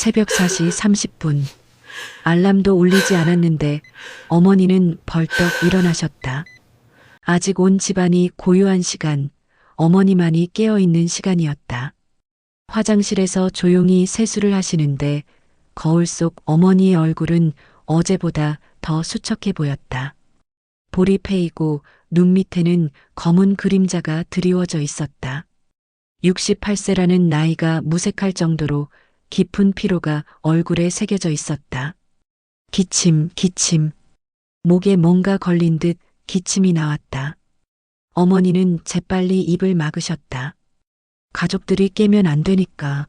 새벽 4시 30분. 알람도 울리지 않았는데 어머니는 벌떡 일어나셨다. 아직 온 집안이 고요한 시간, 어머니만이 깨어있는 시간이었다. 화장실에서 조용히 세수를 하시는데 거울 속 어머니의 얼굴은 어제보다 더 수척해 보였다. 볼이 패이고 눈 밑에는 검은 그림자가 드리워져 있었다. 68세라는 나이가 무색할 정도로 깊은 피로가 얼굴에 새겨져 있었다. 기침, 기침. 목에 뭔가 걸린 듯 기침이 나왔다. 어머니는 재빨리 입을 막으셨다. 가족들이 깨면 안 되니까.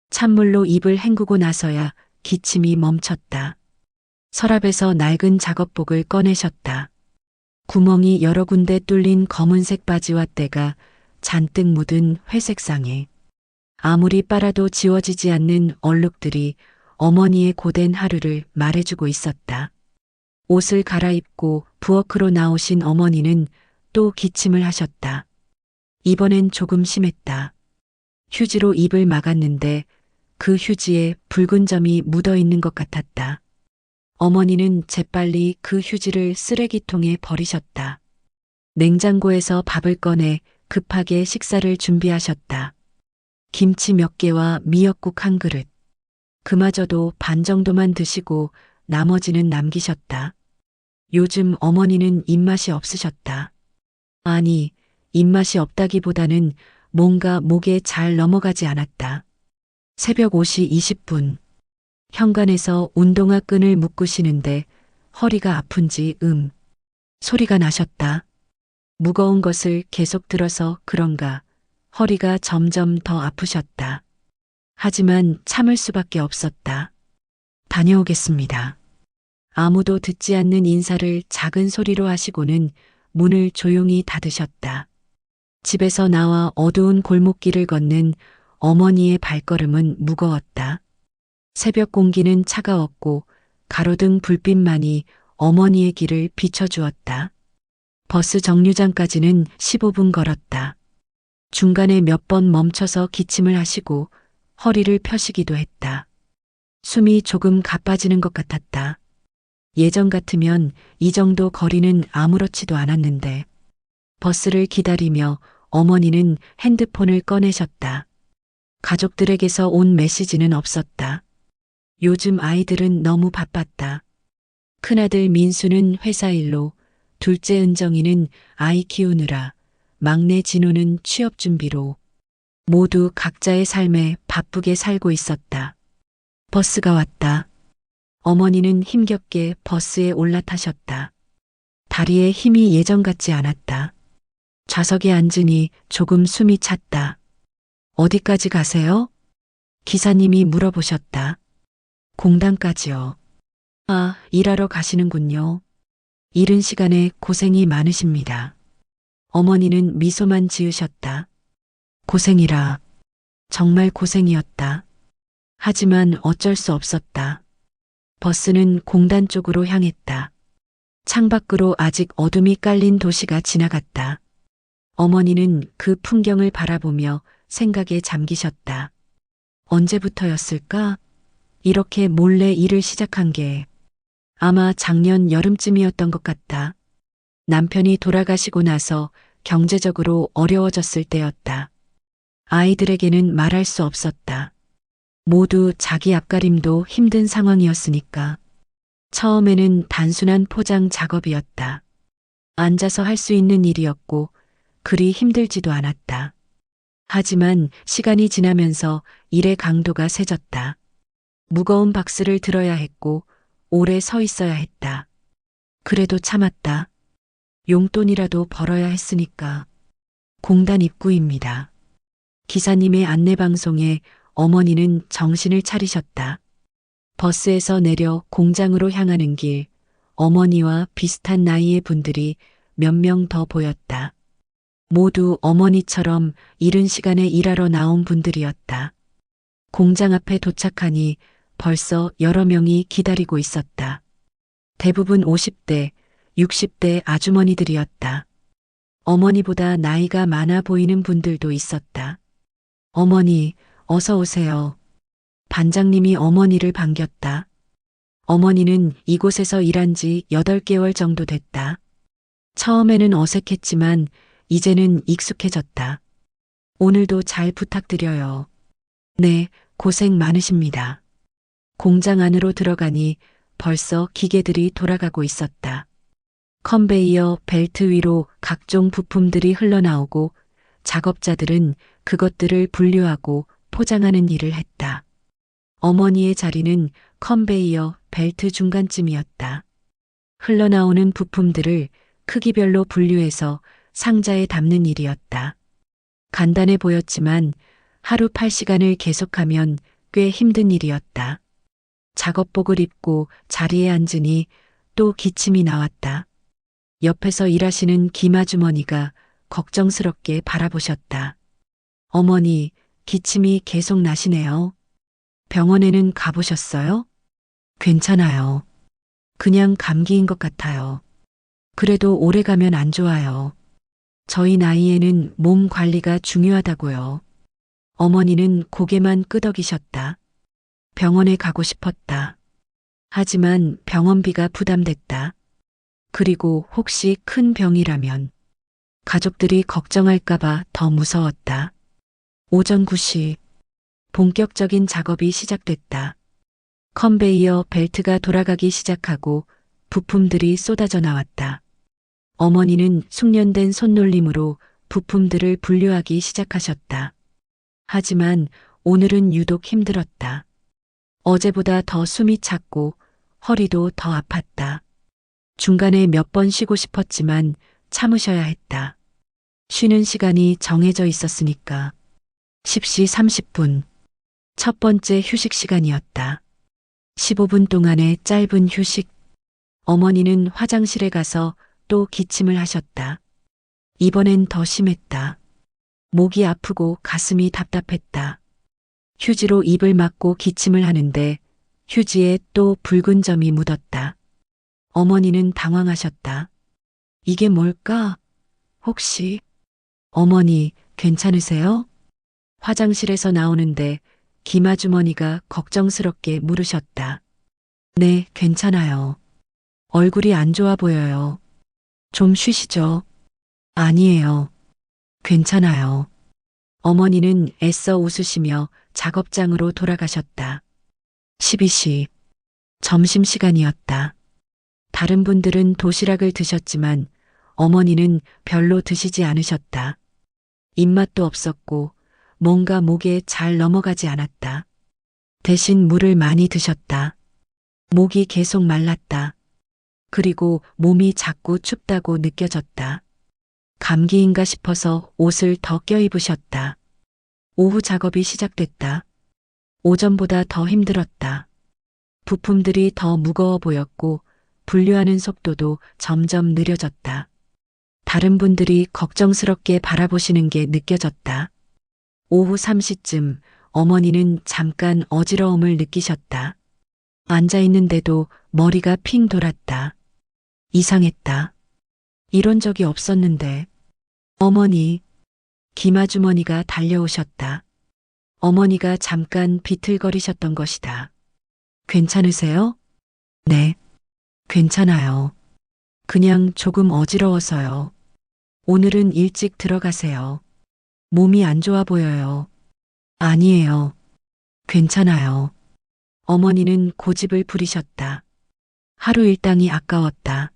찬물로 입을 헹구고 나서야 기침이 멈췄다. 서랍에서 낡은 작업복을 꺼내셨다. 구멍이 여러 군데 뚫린 검은색 바지와 때가 잔뜩 묻은 회색상에 아무리 빨아도 지워지지 않는 얼룩들이 어머니의 고된 하루를 말해주고 있었다. 옷을 갈아입고 부엌으로 나오신 어머니는 또 기침을 하셨다. 이번엔 조금 심했다. 휴지로 입을 막았는데 그 휴지에 붉은 점이 묻어 있는 것 같았다. 어머니는 재빨리 그 휴지를 쓰레기통에 버리셨다. 냉장고에서 밥을 꺼내 급하게 식사를 준비하셨다. 김치 몇 개와 미역국 한 그릇. 그마저도 반 정도만 드시고 나머지는 남기셨다. 요즘 어머니는 입맛이 없으셨다. 아니, 입맛이 없다기보다는 뭔가 목에 잘 넘어가지 않았다. 새벽 5시 20분. 현관에서 운동화 끈을 묶으시는데 허리가 아픈지 소리가 나셨다. 무거운 것을 계속 들어서 그런가 허리가 점점 더 아프셨다. 하지만 참을 수밖에 없었다. 다녀오겠습니다. 아무도 듣지 않는 인사를 작은 소리로 하시고는 문을 조용히 닫으셨다. 집에서 나와 어두운 골목길을 걷는 어머니의 발걸음은 무거웠다. 새벽 공기는 차가웠고 가로등 불빛만이 어머니의 길을 비춰주었다. 버스 정류장까지는 15분 걸었다. 중간에 몇 번 멈춰서 기침을 하시고 허리를 펴시기도 했다. 숨이 조금 가빠지는 것 같았다. 예전 같으면 이 정도 거리는 아무렇지도 않았는데 버스를 기다리며 어머니는 핸드폰을 꺼내셨다. 가족들에게서 온 메시지는 없었다. 요즘 아이들은 너무 바빴다. 큰아들 민수는 회사 일로, 둘째 은정이는 아이 키우느라, 막내 진호는 취업 준비로 모두 각자의 삶에 바쁘게 살고 있었다. 버스가 왔다. 어머니는 힘겹게 버스에 올라타셨다. 다리에 힘이 예전 같지 않았다. 좌석에 앉으니 조금 숨이 찼다. 어디까지 가세요? 기사님이 물어보셨다. 공단까지요. 아, 일하러 가시는군요. 이른 시간에 고생이 많으십니다. 어머니는 미소만 지으셨다. 고생이라. 정말 고생이었다. 하지만 어쩔 수 없었다. 버스는 공단 쪽으로 향했다. 창밖으로 아직 어둠이 깔린 도시가 지나갔다. 어머니는 그 풍경을 바라보며 생각에 잠기셨다. 언제부터였을까? 이렇게 몰래 일을 시작한 게 아마 작년 여름쯤이었던 것 같다. 남편이 돌아가시고 나서 경제적으로 어려워졌을 때였다. 아이들에게는 말할 수 없었다. 모두 자기 앞가림도 힘든 상황이었으니까. 처음에는 단순한 포장 작업이었다. 앉아서 할 수 있는 일이었고 그리 힘들지도 않았다. 하지만 시간이 지나면서 일의 강도가 세졌다. 무거운 박스를 들어야 했고 오래 서 있어야 했다. 그래도 참았다. 용돈이라도 벌어야 했으니까. 공단 입구입니다. 기사님의 안내방송에 어머니는 정신을 차리셨다. 버스에서 내려 공장으로 향하는 길, 어머니와 비슷한 나이의 분들이 몇 명 더 보였다. 모두 어머니처럼 이른 시간에 일하러 나온 분들이었다. 공장 앞에 도착하니 벌써 여러 명이 기다리고 있었다. 대부분 50대, 60대 아주머니들이었다. 어머니보다 나이가 많아 보이는 분들도 있었다. 어머니, 어서 오세요. 반장님이 어머니를 반겼다. 어머니는 이곳에서 일한 지 8개월 정도 됐다. 처음에는 어색했지만 이제는 익숙해졌다. 오늘도 잘 부탁드려요. 네, 고생 많으십니다. 공장 안으로 들어가니 벌써 기계들이 돌아가고 있었다. 컨베이어 벨트 위로 각종 부품들이 흘러나오고 작업자들은 그것들을 분류하고 포장하는 일을 했다. 어머니의 자리는 컨베이어 벨트 중간쯤이었다. 흘러나오는 부품들을 크기별로 분류해서 상자에 담는 일이었다. 간단해 보였지만 하루 8시간을 계속하면 꽤 힘든 일이었다. 작업복을 입고 자리에 앉으니 또 기침이 나왔다. 옆에서 일하시는 김아주머니가 걱정스럽게 바라보셨다. 어머니, 기침이 계속 나시네요. 병원에는 가보셨어요? 괜찮아요. 그냥 감기인 것 같아요. 그래도 오래 가면 안 좋아요. 저희 나이에는 몸 관리가 중요하다고요. 어머니는 고개만 끄덕이셨다. 병원에 가고 싶었다. 하지만 병원비가 부담됐다. 그리고 혹시 큰 병이라면 가족들이 걱정할까봐 더 무서웠다. 오전 9시 본격적인 작업이 시작됐다. 컨베이어 벨트가 돌아가기 시작하고 부품들이 쏟아져 나왔다. 어머니는 숙련된 손놀림으로 부품들을 분류하기 시작하셨다. 하지만 오늘은 유독 힘들었다. 어제보다 더 숨이 찼고 허리도 더 아팠다. 중간에 몇 번 쉬고 싶었지만 참으셔야 했다. 쉬는 시간이 정해져 있었으니까. 10시 30분. 첫 번째 휴식 시간이었다. 15분 동안의 짧은 휴식. 어머니는 화장실에 가서 또 기침을 하셨다. 이번엔 더 심했다. 목이 아프고 가슴이 답답했다. 휴지로 입을 막고 기침을 하는데 휴지에 또 붉은 점이 묻었다. 어머니는 당황하셨다. 이게 뭘까? 혹시? 어머니, 괜찮으세요? 화장실에서 나오는데 김아주머니가 걱정스럽게 물으셨다. 네, 괜찮아요. 얼굴이 안 좋아 보여요. 좀 쉬시죠. 아니에요. 괜찮아요. 어머니는 애써 웃으시며 작업장으로 돌아가셨다. 12시. 점심시간이었다. 다른 분들은 도시락을 드셨지만 어머니는 별로 드시지 않으셨다. 입맛도 없었고 뭔가 목에 잘 넘어가지 않았다. 대신 물을 많이 드셨다. 목이 계속 말랐다. 그리고 몸이 자꾸 춥다고 느껴졌다. 감기인가 싶어서 옷을 더 껴입으셨다. 오후 작업이 시작됐다. 오전보다 더 힘들었다. 부품들이 더 무거워 보였고 분류하는 속도도 점점 느려졌다. 다른 분들이 걱정스럽게 바라보시는 게 느껴졌다. 오후 3시쯤 어머니는 잠깐 어지러움을 느끼셨다. 앉아 있는데도 머리가 핑 돌았다. 이상했다. 이런 적이 없었는데. 어머니, 김아주머니가 달려오셨다. 어머니가 잠깐 비틀거리셨던 것이다. 괜찮으세요? 네, 괜찮아요. 그냥 조금 어지러워서요. 오늘은 일찍 들어가세요. 몸이 안 좋아 보여요. 아니에요. 괜찮아요. 어머니는 고집을 부리셨다. 하루 일당이 아까웠다.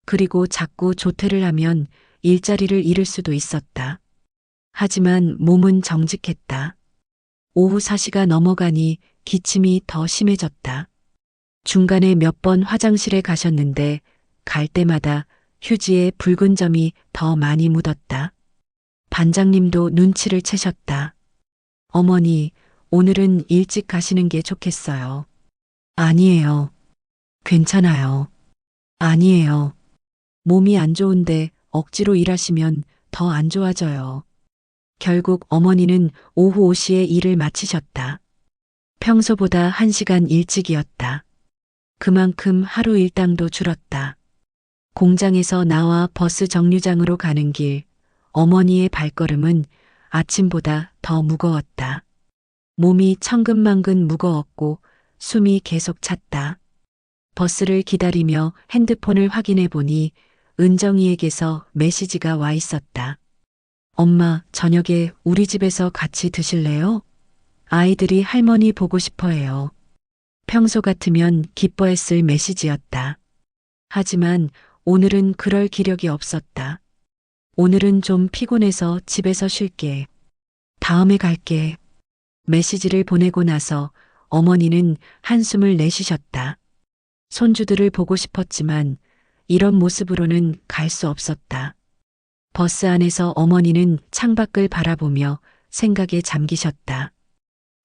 그리고 자꾸 조퇴를 하면 일자리를 잃을 수도 있었다. 하지만 몸은 정직했다. 오후 4시가 넘어가니 기침이 더 심해졌다. 중간에 몇 번 화장실에 가셨는데 갈 때마다 휴지에 붉은 점이 더 많이 묻었다. 반장님도 눈치를 채셨다. 어머니, 오늘은 일찍 가시는 게 좋겠어요. 아니에요. 괜찮아요. 아니에요. 몸이 안 좋은데 억지로 일하시면 더 안 좋아져요. 결국 어머니는 오후 5시에 일을 마치셨다. 평소보다 1시간 일찍이었다. 그만큼 하루 일당도 줄었다. 공장에서 나와 버스 정류장으로 가는 길, 어머니의 발걸음은 아침보다 더 무거웠다. 몸이 천근만근 무거웠고 숨이 계속 찼다. 버스를 기다리며 핸드폰을 확인해 보니 은정이에게서 메시지가 와 있었다. 엄마, 저녁에 우리 집에서 같이 드실래요? 아이들이 할머니 보고 싶어 해요. 평소 같으면 기뻐했을 메시지였다. 하지만 오늘은 그럴 기력이 없었다. 오늘은 좀 피곤해서 집에서 쉴게. 다음에 갈게. 메시지를 보내고 나서 어머니는 한숨을 내쉬셨다. 손주들을 보고 싶었지만 이런 모습으로는 갈 수 없었다. 버스 안에서 어머니는 창밖을 바라보며 생각에 잠기셨다.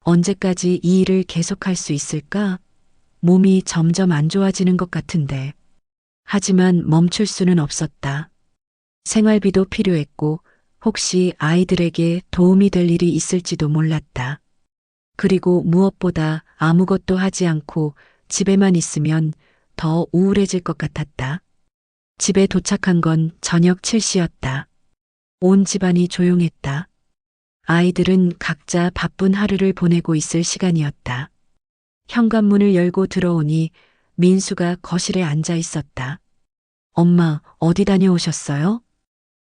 언제까지 이 일을 계속할 수 있을까? 몸이 점점 안 좋아지는 것 같은데. 하지만 멈출 수는 없었다. 생활비도 필요했고 혹시 아이들에게 도움이 될 일이 있을지도 몰랐다. 그리고 무엇보다 아무것도 하지 않고 집에만 있으면 더 우울해질 것 같았다. 집에 도착한 건 저녁 7시였다. 온 집안이 조용했다. 아이들은 각자 바쁜 하루를 보내고 있을 시간이었다. 현관문을 열고 들어오니 민수가 거실에 앉아 있었다. 엄마, 어디 다녀오셨어요?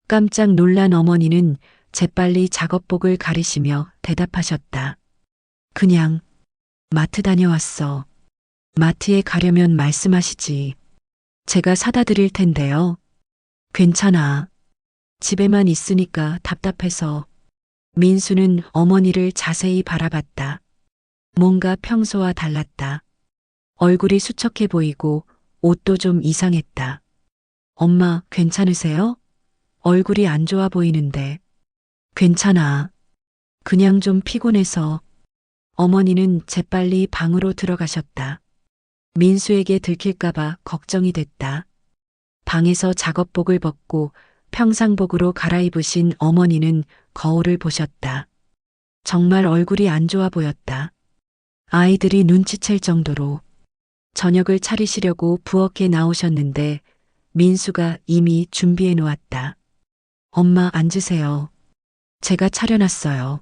깜짝 놀란 어머니는 재빨리 작업복을 가리시며 대답하셨다. 그냥 마트 다녀왔어. 마트에 가려면 말씀하시지. 제가 사다 드릴 텐데요. 괜찮아. 집에만 있으니까 답답해서. 민수는 어머니를 자세히 바라봤다. 뭔가 평소와 달랐다. 얼굴이 수척해 보이고 옷도 좀 이상했다. 엄마, 괜찮으세요? 얼굴이 안 좋아 보이는데. 괜찮아. 그냥 좀 피곤해서. 어머니는 재빨리 방으로 들어가셨다. 민수에게 들킬까봐 걱정이 됐다. 방에서 작업복을 벗고 평상복으로 갈아입으신 어머니는 거울을 보셨다. 정말 얼굴이 안 좋아 보였다. 아이들이 눈치챌 정도로. 저녁을 차리시려고 부엌에 나오셨는데 민수가 이미 준비해 놓았다. 엄마, 앉으세요. 제가 차려놨어요.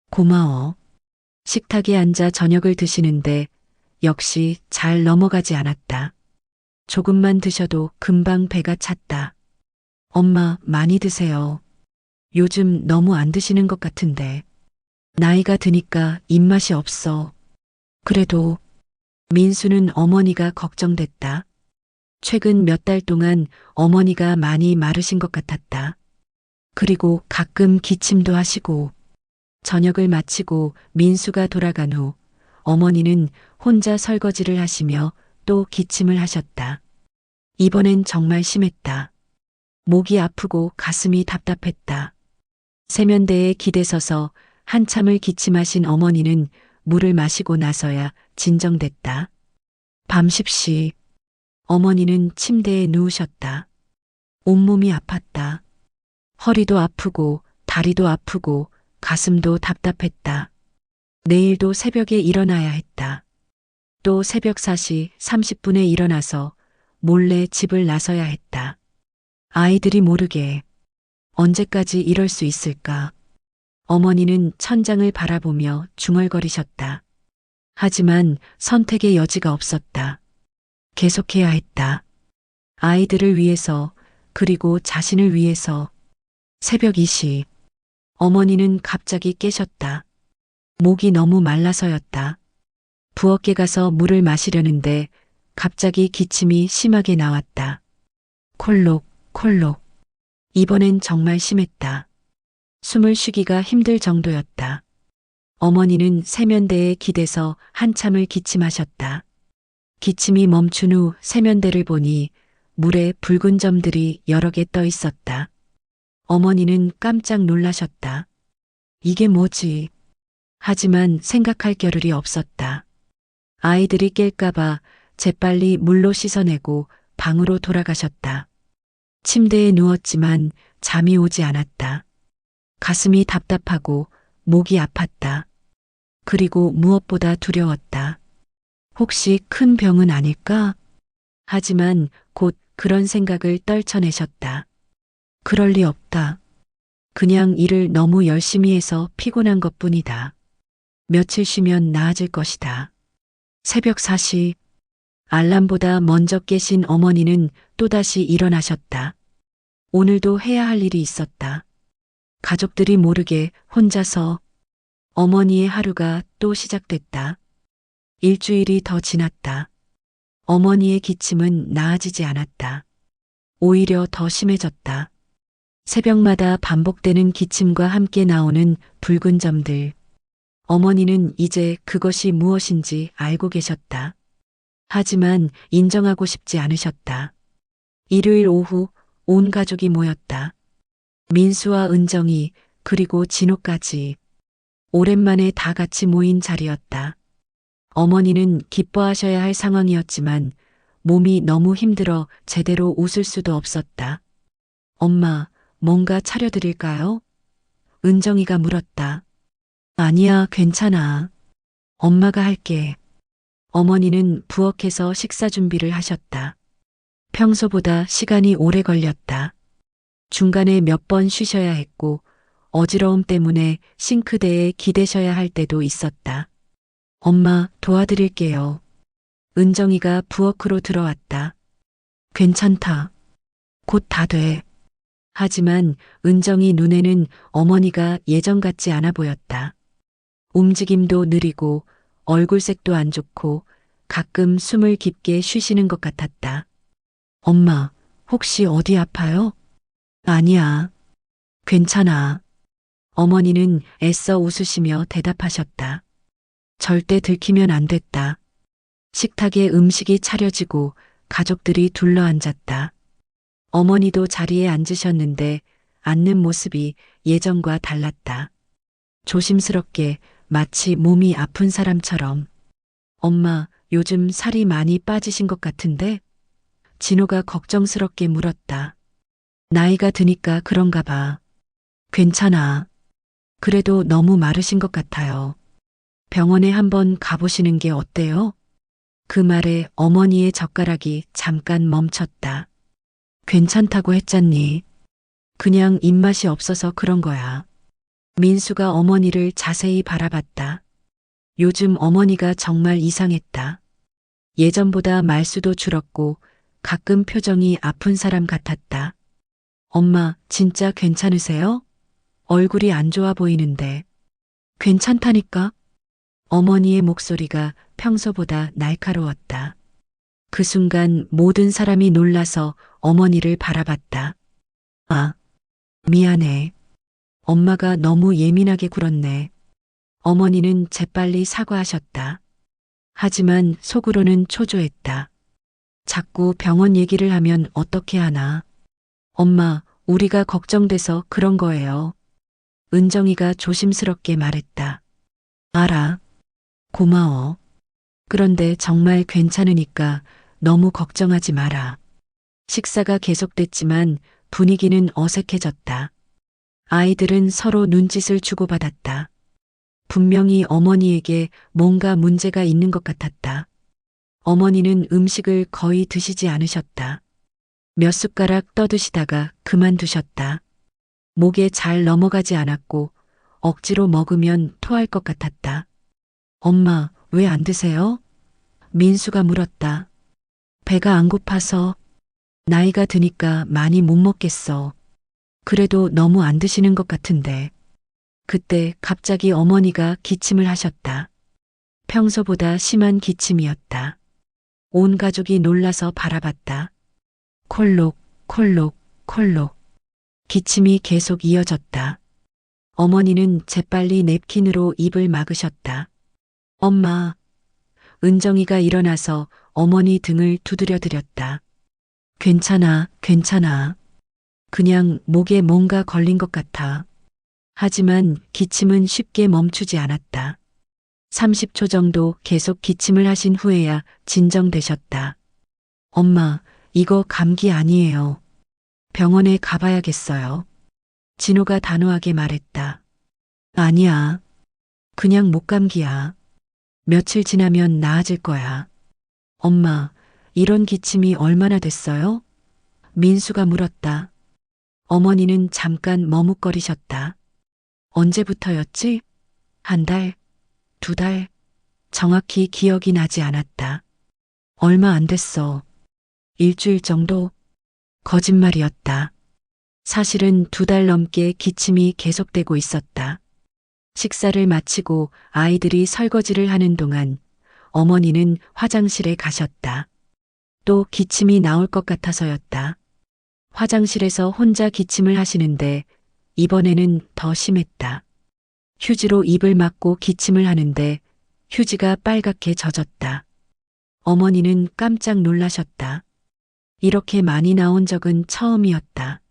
고마워. 식탁에 앉아 저녁을 드시는데 역시 잘 넘어가지 않았다. 조금만 드셔도 금방 배가 찼다. 엄마, 많이 드세요. 요즘 너무 안 드시는 것 같은데. 나이가 드니까 입맛이 없어. 그래도 민수는 어머니가 걱정됐다. 최근 몇 달 동안 어머니가 많이 마르신 것 같았다. 그리고 가끔 기침도 하시고. 저녁을 마치고 민수가 돌아간 후 어머니는 혼자 설거지를 하시며 또 기침을 하셨다. 이번엔 정말 심했다. 목이 아프고 가슴이 답답했다. 세면대에 기대서서 한참을 기침하신 어머니는 물을 마시고 나서야 진정됐다. 밤 10시 어머니는 침대에 누우셨다. 온몸이 아팠다. 허리도 아프고 다리도 아프고 가슴도 답답했다. 내일도 새벽에 일어나야 했다. 또 새벽 4시 30분에 일어나서 몰래 집을 나서야 했다. 아이들이 모르게. 언제까지 이럴 수 있을까? 어머니는 천장을 바라보며 중얼거리셨다. 하지만 선택의 여지가 없었다. 계속해야 했다. 아이들을 위해서, 그리고 자신을 위해서. 새벽 2시. 어머니는 갑자기 깨셨다. 목이 너무 말라서였다. 부엌에 가서 물을 마시려는데 갑자기 기침이 심하게 나왔다. 콜록, 콜록. 이번엔 정말 심했다. 숨을 쉬기가 힘들 정도였다. 어머니는 세면대에 기대서 한참을 기침하셨다. 기침이 멈춘 후 세면대를 보니 물에 붉은 점들이 여러 개 떠 있었다. 어머니는 깜짝 놀라셨다. 이게 뭐지? 하지만 생각할 겨를이 없었다. 아이들이 깰까봐 재빨리 물로 씻어내고 방으로 돌아가셨다. 침대에 누웠지만 잠이 오지 않았다. 가슴이 답답하고 목이 아팠다. 그리고 무엇보다 두려웠다. 혹시 큰 병은 아닐까? 하지만 곧 그런 생각을 떨쳐내셨다. 그럴 리 없다. 그냥 일을 너무 열심히 해서 피곤한 것뿐이다. 며칠 쉬면 나아질 것이다. 새벽 4시, 알람보다 먼저 깨신 어머니는 또다시 일어나셨다. 오늘도 해야 할 일이 있었다. 가족들이 모르게 혼자서 어머니의 하루가 또 시작됐다. 일주일이 더 지났다. 어머니의 기침은 나아지지 않았다. 오히려 더 심해졌다. 새벽마다 반복되는 기침과 함께 나오는 붉은 점들. 어머니는 이제 그것이 무엇인지 알고 계셨다. 하지만 인정하고 싶지 않으셨다. 일요일 오후 온 가족이 모였다. 민수와 은정이 그리고 진호까지. 오랜만에 다 같이 모인 자리였다. 어머니는 기뻐하셔야 할 상황이었지만 몸이 너무 힘들어 제대로 웃을 수도 없었다. 엄마, 뭔가 차려드릴까요? 은정이가 물었다. 아니야, 괜찮아. 엄마가 할게. 어머니는 부엌에서 식사 준비를 하셨다. 평소보다 시간이 오래 걸렸다. 중간에 몇 번 쉬셔야 했고 어지러움 때문에 싱크대에 기대셔야 할 때도 있었다. 엄마, 도와드릴게요. 은정이가 부엌으로 들어왔다. 괜찮다. 곧 다 돼. 하지만 은정이 눈에는 어머니가 예전 같지 않아 보였다. 움직임도 느리고 얼굴색도 안 좋고 가끔 숨을 깊게 쉬시는 것 같았다. 엄마, 혹시 어디 아파요? 아니야. 괜찮아. 어머니는 애써 웃으시며 대답하셨다. 절대 들키면 안 됐다. 식탁에 음식이 차려지고 가족들이 둘러앉았다. 어머니도 자리에 앉으셨는데 앉는 모습이 예전과 달랐다. 조심스럽게 마치 몸이 아픈 사람처럼. 엄마, 요즘 살이 많이 빠지신 것 같은데? 진호가 걱정스럽게 물었다. 나이가 드니까 그런가 봐. 괜찮아. 그래도 너무 마르신 것 같아요. 병원에 한번 가보시는 게 어때요? 그 말에 어머니의 젓가락이 잠깐 멈췄다. 괜찮다고 했잖니. 그냥 입맛이 없어서 그런 거야. 민수가 어머니를 자세히 바라봤다. 요즘 어머니가 정말 이상했다. 예전보다 말수도 줄었고 가끔 표정이 아픈 사람 같았다. 엄마, 진짜 괜찮으세요? 얼굴이 안 좋아 보이는데. 괜찮다니까? 어머니의 목소리가 평소보다 날카로웠다. 그 순간 모든 사람이 놀라서 어머니를 바라봤다. 아, 미안해. 엄마가 너무 예민하게 굴었네. 어머니는 재빨리 사과하셨다. 하지만 속으로는 초조했다. 자꾸 병원 얘기를 하면 어떻게 하나. 엄마, 우리가 걱정돼서 그런 거예요. 은정이가 조심스럽게 말했다. 알아. 고마워. 그런데 정말 괜찮으니까 너무 걱정하지 마라. 식사가 계속됐지만 분위기는 어색해졌다. 아이들은 서로 눈짓을 주고받았다. 분명히 어머니에게 뭔가 문제가 있는 것 같았다. 어머니는 음식을 거의 드시지 않으셨다. 몇 숟가락 떠드시다가 그만두셨다. 목에 잘 넘어가지 않았고 억지로 먹으면 토할 것 같았다. 엄마, 왜 안 드세요? 민수가 물었다. 배가 안 고파서. 나이가 드니까 많이 못 먹겠어. 그래도 너무 안 드시는 것 같은데. 그때 갑자기 어머니가 기침을 하셨다. 평소보다 심한 기침이었다. 온 가족이 놀라서 바라봤다. 콜록, 콜록, 콜록. 기침이 계속 이어졌다. 어머니는 재빨리 냅킨으로 입을 막으셨다. 엄마. 은정이가 일어나서 어머니 등을 두드려 드렸다. 괜찮아, 괜찮아. 그냥 목에 뭔가 걸린 것 같아. 하지만 기침은 쉽게 멈추지 않았다. 30초 정도 계속 기침을 하신 후에야 진정되셨다. 엄마, 이거 감기 아니에요. 병원에 가봐야겠어요. 진호가 단호하게 말했다. 아니야. 그냥 목감기야. 며칠 지나면 나아질 거야. 엄마, 이런 기침이 얼마나 됐어요? 민수가 물었다. 어머니는 잠깐 머뭇거리셨다. 언제부터였지? 한 달? 2달? 정확히 기억이 나지 않았다. 얼마 안 됐어. 일주일 정도? 거짓말이었다. 사실은 2달 넘게 기침이 계속되고 있었다. 식사를 마치고 아이들이 설거지를 하는 동안 어머니는 화장실에 가셨다. 또 기침이 나올 것 같아서였다. 화장실에서 혼자 기침을 하시는데 이번에는 더 심했다. 휴지로 입을 막고 기침을 하는데 휴지가 빨갛게 젖었다. 어머니는 깜짝 놀라셨다. 이렇게 많이 나온 적은 처음이었다.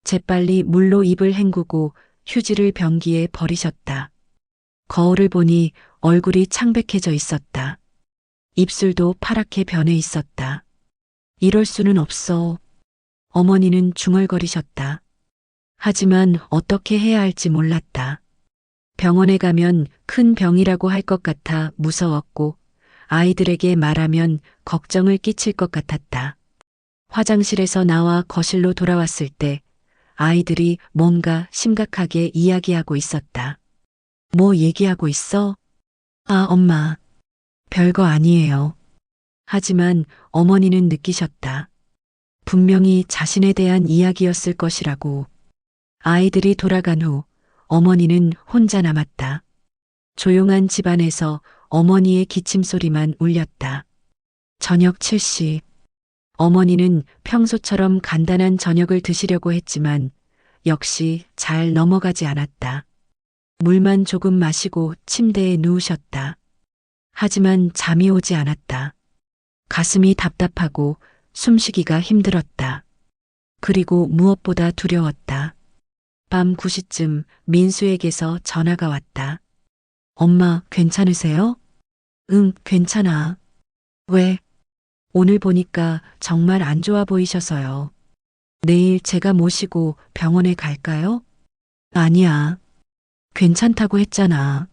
재빨리 물로 입을 헹구고 휴지를 변기에 버리셨다. 거울을 보니 얼굴이 창백해져 있었다. 입술도 파랗게 변해 있었다. 이럴 수는 없어. 어머니는 중얼거리셨다. 하지만 어떻게 해야 할지 몰랐다. 병원에 가면 큰 병이라고 할 것 같아 무서웠고 아이들에게 말하면 걱정을 끼칠 것 같았다. 화장실에서 나와 거실로 돌아왔을 때 아이들이 뭔가 심각하게 이야기하고 있었다. 뭐 얘기하고 있어? 아, 엄마. 별거 아니에요. 하지만 어머니는 느끼셨다. 분명히 자신에 대한 이야기였을 것이라고. 아이들이 돌아간 후 어머니는 혼자 남았다. 조용한 집안에서 어머니의 기침 소리만 울렸다. 저녁 7시. 어머니는 평소처럼 간단한 저녁을 드시려고 했지만 역시 잘 넘어가지 않았다. 물만 조금 마시고 침대에 누우셨다. 하지만 잠이 오지 않았다. 가슴이 답답하고 숨쉬기가 힘들었다. 그리고 무엇보다 두려웠다. 밤 9시쯤 민수에게서 전화가 왔다. 엄마, 괜찮으세요? 응, 괜찮아. 왜? 오늘 보니까 정말 안 좋아 보이셔서요. 내일 제가 모시고 병원에 갈까요? 아니야. 괜찮다고 했잖아.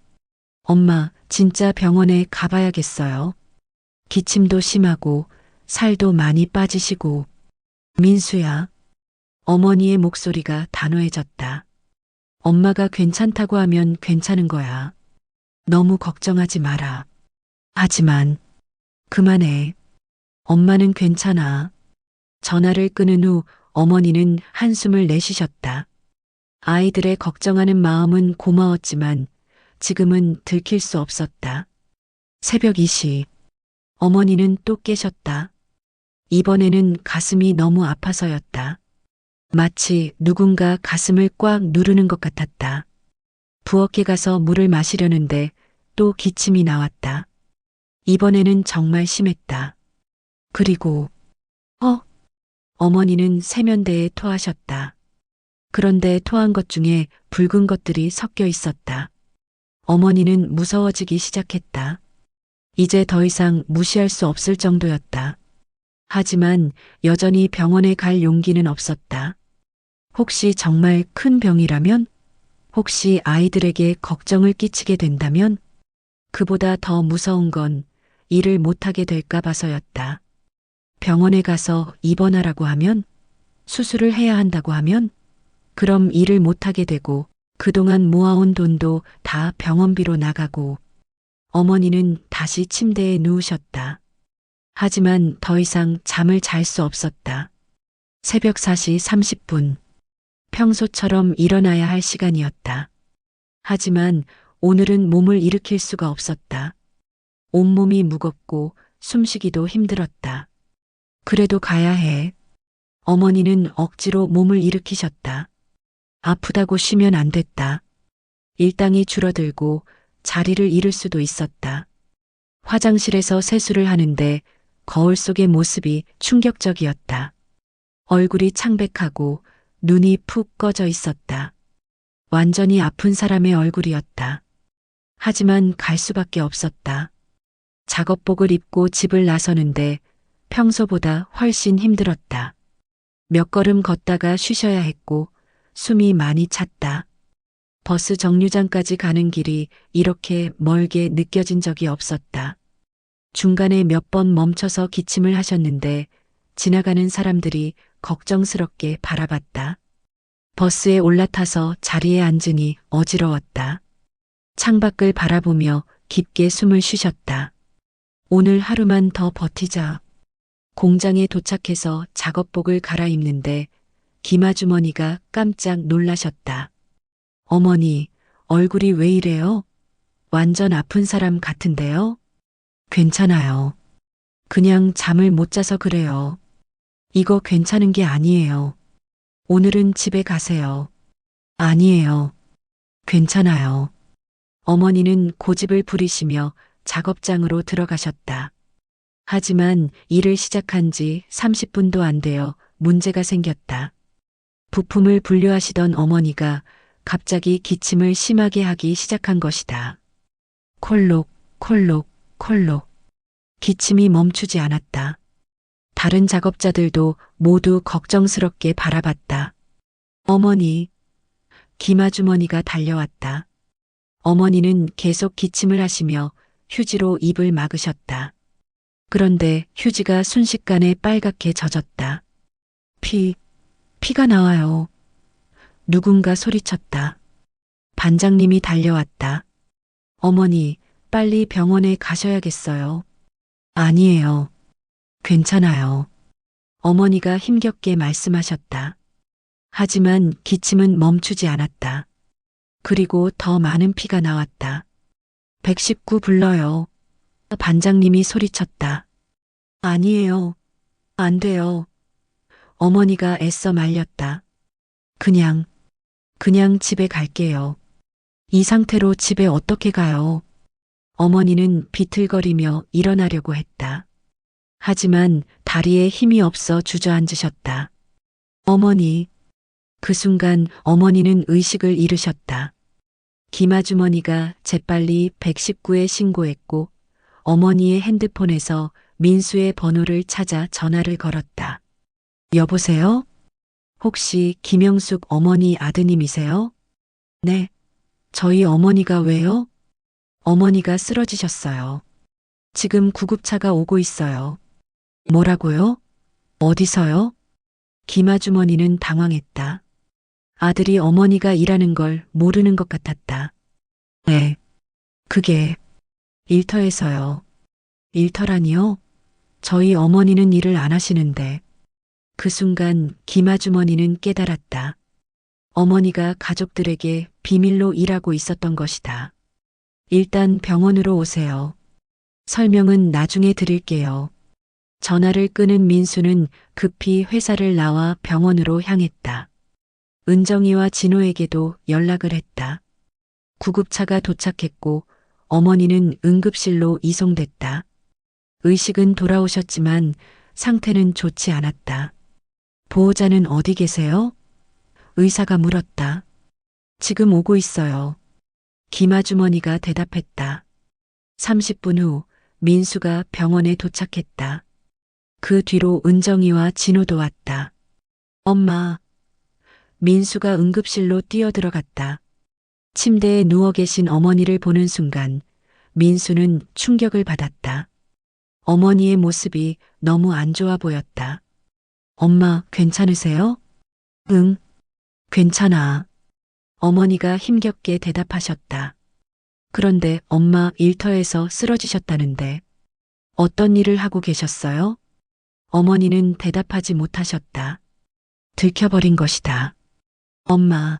엄마, 진짜 병원에 가봐야겠어요. 기침도 심하고 살도 많이 빠지시고. 민수야. 어머니의 목소리가 단호해졌다. 엄마가 괜찮다고 하면 괜찮은 거야. 너무 걱정하지 마라. 하지만 그만해. 엄마는 괜찮아. 전화를 끊은 후 어머니는 한숨을 내쉬셨다. 아이들의 걱정하는 마음은 고마웠지만 지금은 들킬 수 없었다. 새벽 2시. 어머니는 또 깨셨다. 이번에는 가슴이 너무 아파서였다. 마치 누군가 가슴을 꽉 누르는 것 같았다. 부엌에 가서 물을 마시려는데 또 기침이 나왔다. 이번에는 정말 심했다. 그리고 어머니는 세면대에 토하셨다. 그런데 토한 것 중에 붉은 것들이 섞여 있었다. 어머니는 무서워지기 시작했다. 이제 더 이상 무시할 수 없을 정도였다. 하지만 여전히 병원에 갈 용기는 없었다. 혹시 정말 큰 병이라면? 혹시 아이들에게 걱정을 끼치게 된다면? 그보다 더 무서운 건 일을 못하게 될까 봐서였다. 병원에 가서 입원하라고 하면? 수술을 해야 한다고 하면? 그럼 일을 못하게 되고 그동안 모아온 돈도 다 병원비로 나가고 어머니는 다시 침대에 누우셨다. 하지만 더 이상 잠을 잘 수 없었다. 새벽 4시 30분. 평소처럼 일어나야 할 시간이었다. 하지만 오늘은 몸을 일으킬 수가 없었다. 온몸이 무겁고 숨쉬기도 힘들었다. 그래도 가야 해. 어머니는 억지로 몸을 일으키셨다. 아프다고 쉬면 안 됐다. 일당이 줄어들고 자리를 잃을 수도 있었다. 화장실에서 세수를 하는데 거울 속의 모습이 충격적이었다. 얼굴이 창백하고 눈이 푹 꺼져 있었다. 완전히 아픈 사람의 얼굴이었다. 하지만 갈 수밖에 없었다. 작업복을 입고 집을 나서는데 평소보다 훨씬 힘들었다. 몇 걸음 걷다가 쉬셔야 했고 숨이 많이 찼다. 버스 정류장까지 가는 길이 이렇게 멀게 느껴진 적이 없었다. 중간에 몇 번 멈춰서 기침을 하셨는데 지나가는 사람들이 걱정스럽게 바라봤다. 버스에 올라타서 자리에 앉으니 어지러웠다. 창밖을 바라보며 깊게 숨을 쉬셨다. 오늘 하루만 더 버티자. 공장에 도착해서 작업복을 갈아입는데 김아주머니가 깜짝 놀라셨다. 어머니, 얼굴이 왜 이래요? 완전 아픈 사람 같은데요? 괜찮아요. 그냥 잠을 못 자서 그래요. 이거 괜찮은 게 아니에요. 오늘은 집에 가세요. 아니에요. 괜찮아요. 어머니는 고집을 부리시며 작업장으로 들어가셨다. 하지만 일을 시작한 지 30분도 안 되어 문제가 생겼다. 부품을 분류하시던 어머니가 갑자기 기침을 심하게 하기 시작한 것이다. 콜록, 콜록, 콜록. 기침이 멈추지 않았다. 다른 작업자들도 모두 걱정스럽게 바라봤다. 어머니, 김아주머니가 달려왔다. 어머니는 계속 기침을 하시며 휴지로 입을 막으셨다. 그런데 휴지가 순식간에 빨갛게 젖었다. 피가 나와요. 누군가 소리쳤다. 반장님이 달려왔다. 어머니, 빨리 병원에 가셔야겠어요. 아니에요. 괜찮아요. 어머니가 힘겹게 말씀하셨다. 하지만 기침은 멈추지 않았다. 그리고 더 많은 피가 나왔다. 119 불러요. 반장님이 소리쳤다. 아니에요. 안 돼요. 어머니가 애써 말렸다. 그냥 집에 갈게요. 이 상태로 집에 어떻게 가요? 어머니는 비틀거리며 일어나려고 했다. 하지만 다리에 힘이 없어 주저앉으셨다. 어머니. 그 순간 어머니는 의식을 잃으셨다. 김아주머니가 재빨리 119에 신고했고 어머니의 핸드폰에서 민수의 번호를 찾아 전화를 걸었다. 여보세요? 혹시 김영숙 어머니 아드님이세요? 네. 저희 어머니가 왜요? 어머니가 쓰러지셨어요. 지금 구급차가 오고 있어요. 뭐라고요? 어디서요? 김아주머니는 당황했다. 아들이 어머니가 일하는 걸 모르는 것 같았다. 네. 그게 일터에서요. 일터라니요? 저희 어머니는 일을 안 하시는데. 그 순간 김아주머니는 깨달았다. 어머니가 가족들에게 비밀로 일하고 있었던 것이다. 일단 병원으로 오세요. 설명은 나중에 드릴게요. 전화를 끊은 민수는 급히 회사를 나와 병원으로 향했다. 은정이와 진호에게도 연락을 했다. 구급차가 도착했고 어머니는 응급실로 이송됐다. 의식은 돌아오셨지만 상태는 좋지 않았다. 보호자는 어디 계세요? 의사가 물었다. 지금 오고 있어요. 김아주머니가 대답했다. 30분 후 민수가 병원에 도착했다. 그 뒤로 은정이와 진호도 왔다. 엄마. 민수가 응급실로 뛰어들어갔다. 침대에 누워 계신 어머니를 보는 순간 민수는 충격을 받았다. 어머니의 모습이 너무 안 좋아 보였다. 엄마, 괜찮으세요? 응, 괜찮아. 어머니가 힘겹게 대답하셨다. 그런데 엄마 일터에서 쓰러지셨다는데 어떤 일을 하고 계셨어요? 어머니는 대답하지 못하셨다. 들켜버린 것이다. 엄마.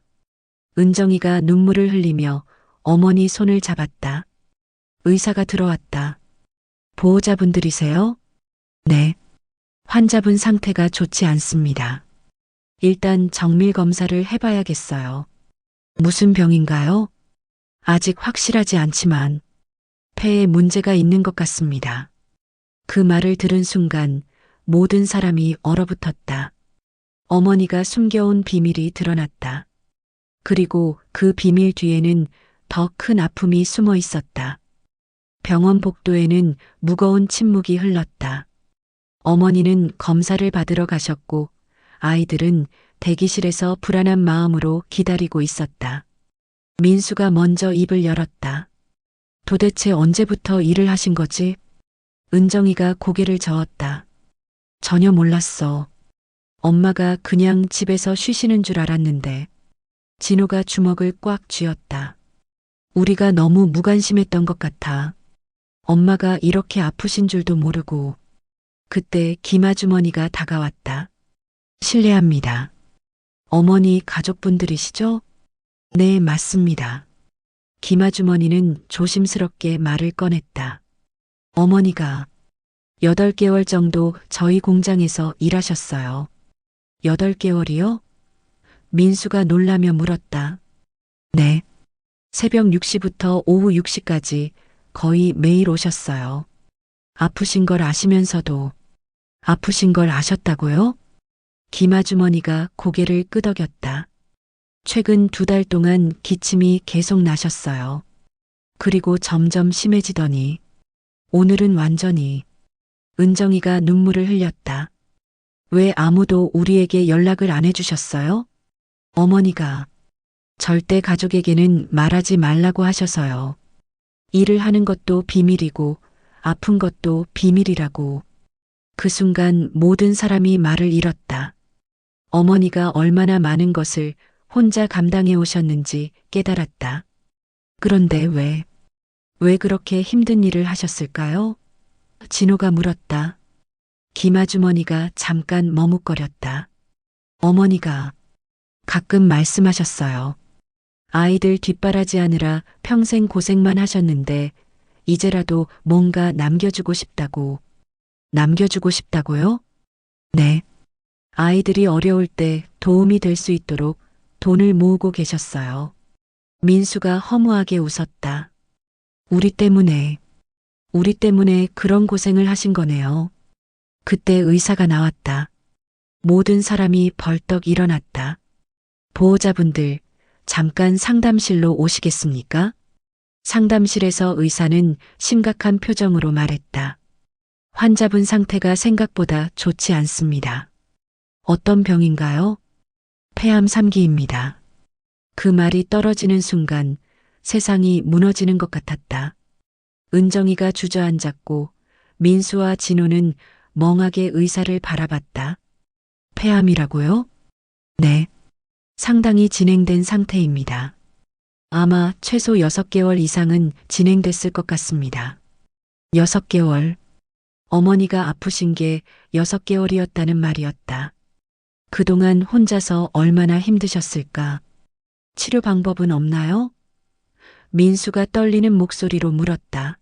은정이가 눈물을 흘리며 어머니 손을 잡았다. 의사가 들어왔다. 보호자분들이세요? 네. 환자분 상태가 좋지 않습니다. 일단 정밀 검사를 해봐야겠어요. 무슨 병인가요? 아직 확실하지 않지만 폐에 문제가 있는 것 같습니다. 그 말을 들은 순간 모든 사람이 얼어붙었다. 어머니가 숨겨온 비밀이 드러났다. 그리고 그 비밀 뒤에는 더 큰 아픔이 숨어 있었다. 병원 복도에는 무거운 침묵이 흘렀다. 어머니는 검사를 받으러 가셨고 아이들은 대기실에서 불안한 마음으로 기다리고 있었다. 민수가 먼저 입을 열었다. 도대체 언제부터 일을 하신 거지? 은정이가 고개를 저었다. 전혀 몰랐어. 엄마가 그냥 집에서 쉬시는 줄 알았는데. 진호가 주먹을 꽉 쥐었다. 우리가 너무 무관심했던 것 같아. 엄마가 이렇게 아프신 줄도 모르고. 그때 김아주머니가 다가왔다. 실례합니다. 어머니 가족분들이시죠? 네, 맞습니다. 김아주머니는 조심스럽게 말을 꺼냈다. 어머니가 8개월 정도 저희 공장에서 일하셨어요. 8개월이요? 민수가 놀라며 물었다. 네. 새벽 6시부터 오후 6시까지 거의 매일 오셨어요. 아프신 걸 아시면서도. 아프신 걸 아셨다고요? 김아주머니가 고개를 끄덕였다. 최근 2달 동안 기침이 계속 나셨어요. 그리고 점점 심해지더니 오늘은 완전히. 은정이가 눈물을 흘렸다. 왜 아무도 우리에게 연락을 안 해주셨어요? 어머니가 절대 가족에게는 말하지 말라고 하셔서요. 일을 하는 것도 비밀이고 아픈 것도 비밀이라고. 그 순간 모든 사람이 말을 잃었다. 어머니가 얼마나 많은 것을 혼자 감당해 오셨는지 깨달았다. 그런데 왜 그렇게 힘든 일을 하셨을까요? 진호가 물었다. 김아주머니가 잠깐 머뭇거렸다. 어머니가 가끔 말씀하셨어요. 아이들 뒷바라지하느라 평생 고생만 하셨는데 이제라도 뭔가 남겨주고 싶다고. 남겨주고 싶다고요? 네. 아이들이 어려울 때 도움이 될 수 있도록 돈을 모으고 계셨어요. 민수가 허무하게 웃었다. 우리 때문에 그런 고생을 하신 거네요. 그때 의사가 나왔다. 모든 사람이 벌떡 일어났다. 보호자분들, 잠깐 상담실로 오시겠습니까? 상담실에서 의사는 심각한 표정으로 말했다. 환자분 상태가 생각보다 좋지 않습니다. 어떤 병인가요? 폐암 3기입니다. 그 말이 떨어지는 순간 세상이 무너지는 것 같았다. 은정이가 주저앉았고 민수와 진호는 멍하게 의사를 바라봤다. 폐암이라고요? 네. 상당히 진행된 상태입니다. 아마 최소 6개월 이상은 진행됐을 것 같습니다. 6개월. 어머니가 아프신 게 6개월이었다는 말이었다. 그동안 혼자서 얼마나 힘드셨을까? 치료 방법은 없나요? 민수가 떨리는 목소리로 물었다.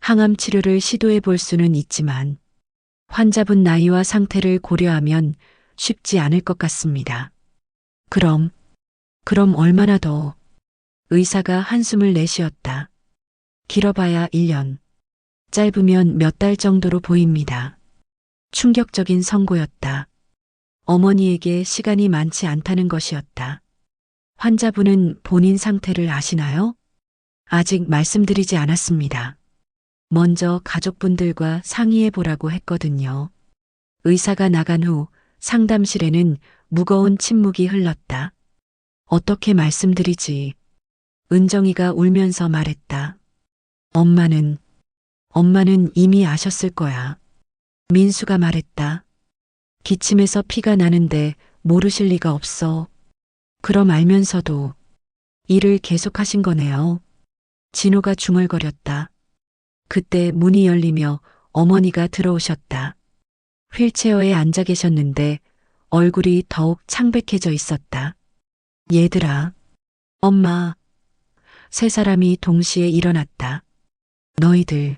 항암 치료를 시도해 볼 수는 있지만 환자분 나이와 상태를 고려하면 쉽지 않을 것 같습니다. 그럼 얼마나 더? 의사가 한숨을 내쉬었다. 길어봐야 1년. 짧으면 몇 달 정도로 보입니다. 충격적인 선고였다. 어머니에게 시간이 많지 않다는 것이었다. 환자분은 본인 상태를 아시나요? 아직 말씀드리지 않았습니다. 먼저 가족분들과 상의해 보라고 했거든요. 의사가 나간 후 상담실에는 무거운 침묵이 흘렀다. 어떻게 말씀드리지? 은정이가 울면서 말했다. 엄마는 이미 아셨을 거야. 민수가 말했다. 기침에서 피가 나는데 모르실 리가 없어. 그럼 알면서도 일을 계속하신 거네요. 진호가 중얼거렸다. 그때 문이 열리며 어머니가 들어오셨다. 휠체어에 앉아 계셨는데 얼굴이 더욱 창백해져 있었다. 얘들아, 엄마. 세 사람이 동시에 일어났다. 너희들,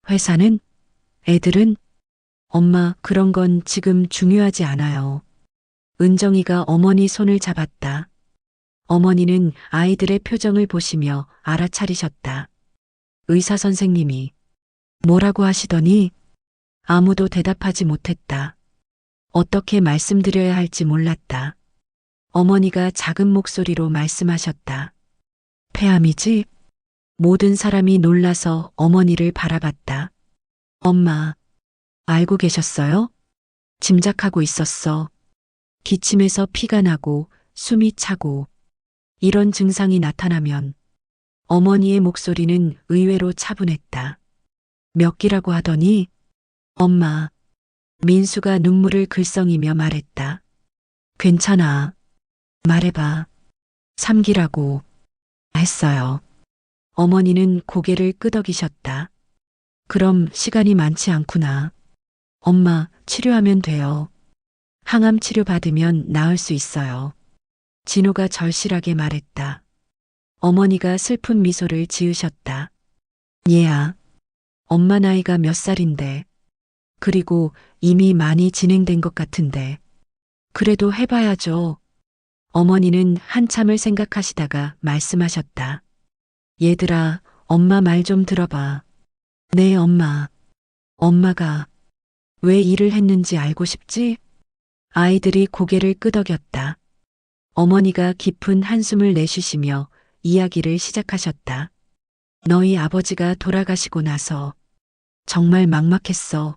회사는? 애들은? 엄마, 그런 건 지금 중요하지 않아요. 은정이가 어머니 손을 잡았다. 어머니는 아이들의 표정을 보시며 알아차리셨다. 의사 선생님이 뭐라고 하시더니 아무도 대답하지 못했다. 어떻게 말씀드려야 할지 몰랐다. 어머니가 작은 목소리로 말씀하셨다. 폐암이지? 모든 사람이 놀라서 어머니를 바라봤다. 엄마, 알고 계셨어요? 짐작하고 있었어. 기침에서 피가 나고 숨이 차고 이런 증상이 나타나면 어머니의 목소리는 의외로 차분했다. 몇 기라고 하더니 엄마, 민수가 눈물을 글썽이며 말했다. 괜찮아. 말해봐. 3기라고 했어요. 어머니는 고개를 끄덕이셨다. 그럼 시간이 많지 않구나. 엄마, 치료하면 돼요. 항암 치료 받으면 나을 수 있어요. 진호가 절실하게 말했다. 어머니가 슬픈 미소를 지으셨다. 얘야, 엄마 나이가 몇 살인데. 그리고 이미 많이 진행된 것 같은데. 그래도 해봐야죠. 어머니는 한참을 생각하시다가 말씀하셨다. 얘들아, 엄마 말 좀 들어봐. 네, 엄마. 엄마가 왜 일을 했는지 알고 싶지? 아이들이 고개를 끄덕였다. 어머니가 깊은 한숨을 내쉬시며 이야기를 시작하셨다. 너희 아버지가 돌아가시고 나서 정말 막막했어.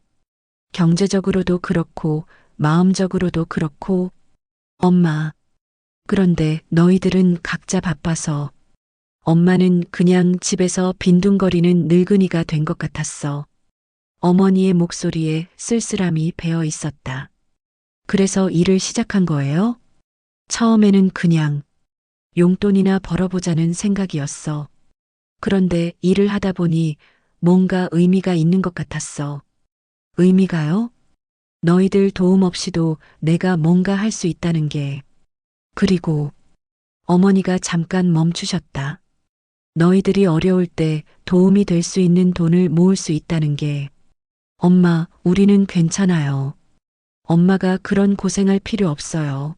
경제적으로도 그렇고 마음적으로도 그렇고. 엄마. 그런데 너희들은 각자 바빠서 엄마는 그냥 집에서 빈둥거리는 늙은이가 된 것 같았어. 어머니의 목소리에 쓸쓸함이 배어 있었다. 그래서 일을 시작한 거예요? 처음에는 그냥 용돈이나 벌어보자는 생각이었어. 그런데 일을 하다 보니 뭔가 의미가 있는 것 같았어. 의미가요? 너희들 도움 없이도 내가 뭔가 할 수 있다는 게. 그리고 어머니가 잠깐 멈추셨다. 너희들이 어려울 때 도움이 될 수 있는 돈을 모을 수 있다는 게. 엄마, 우리는 괜찮아요. 엄마가 그런 고생할 필요 없어요.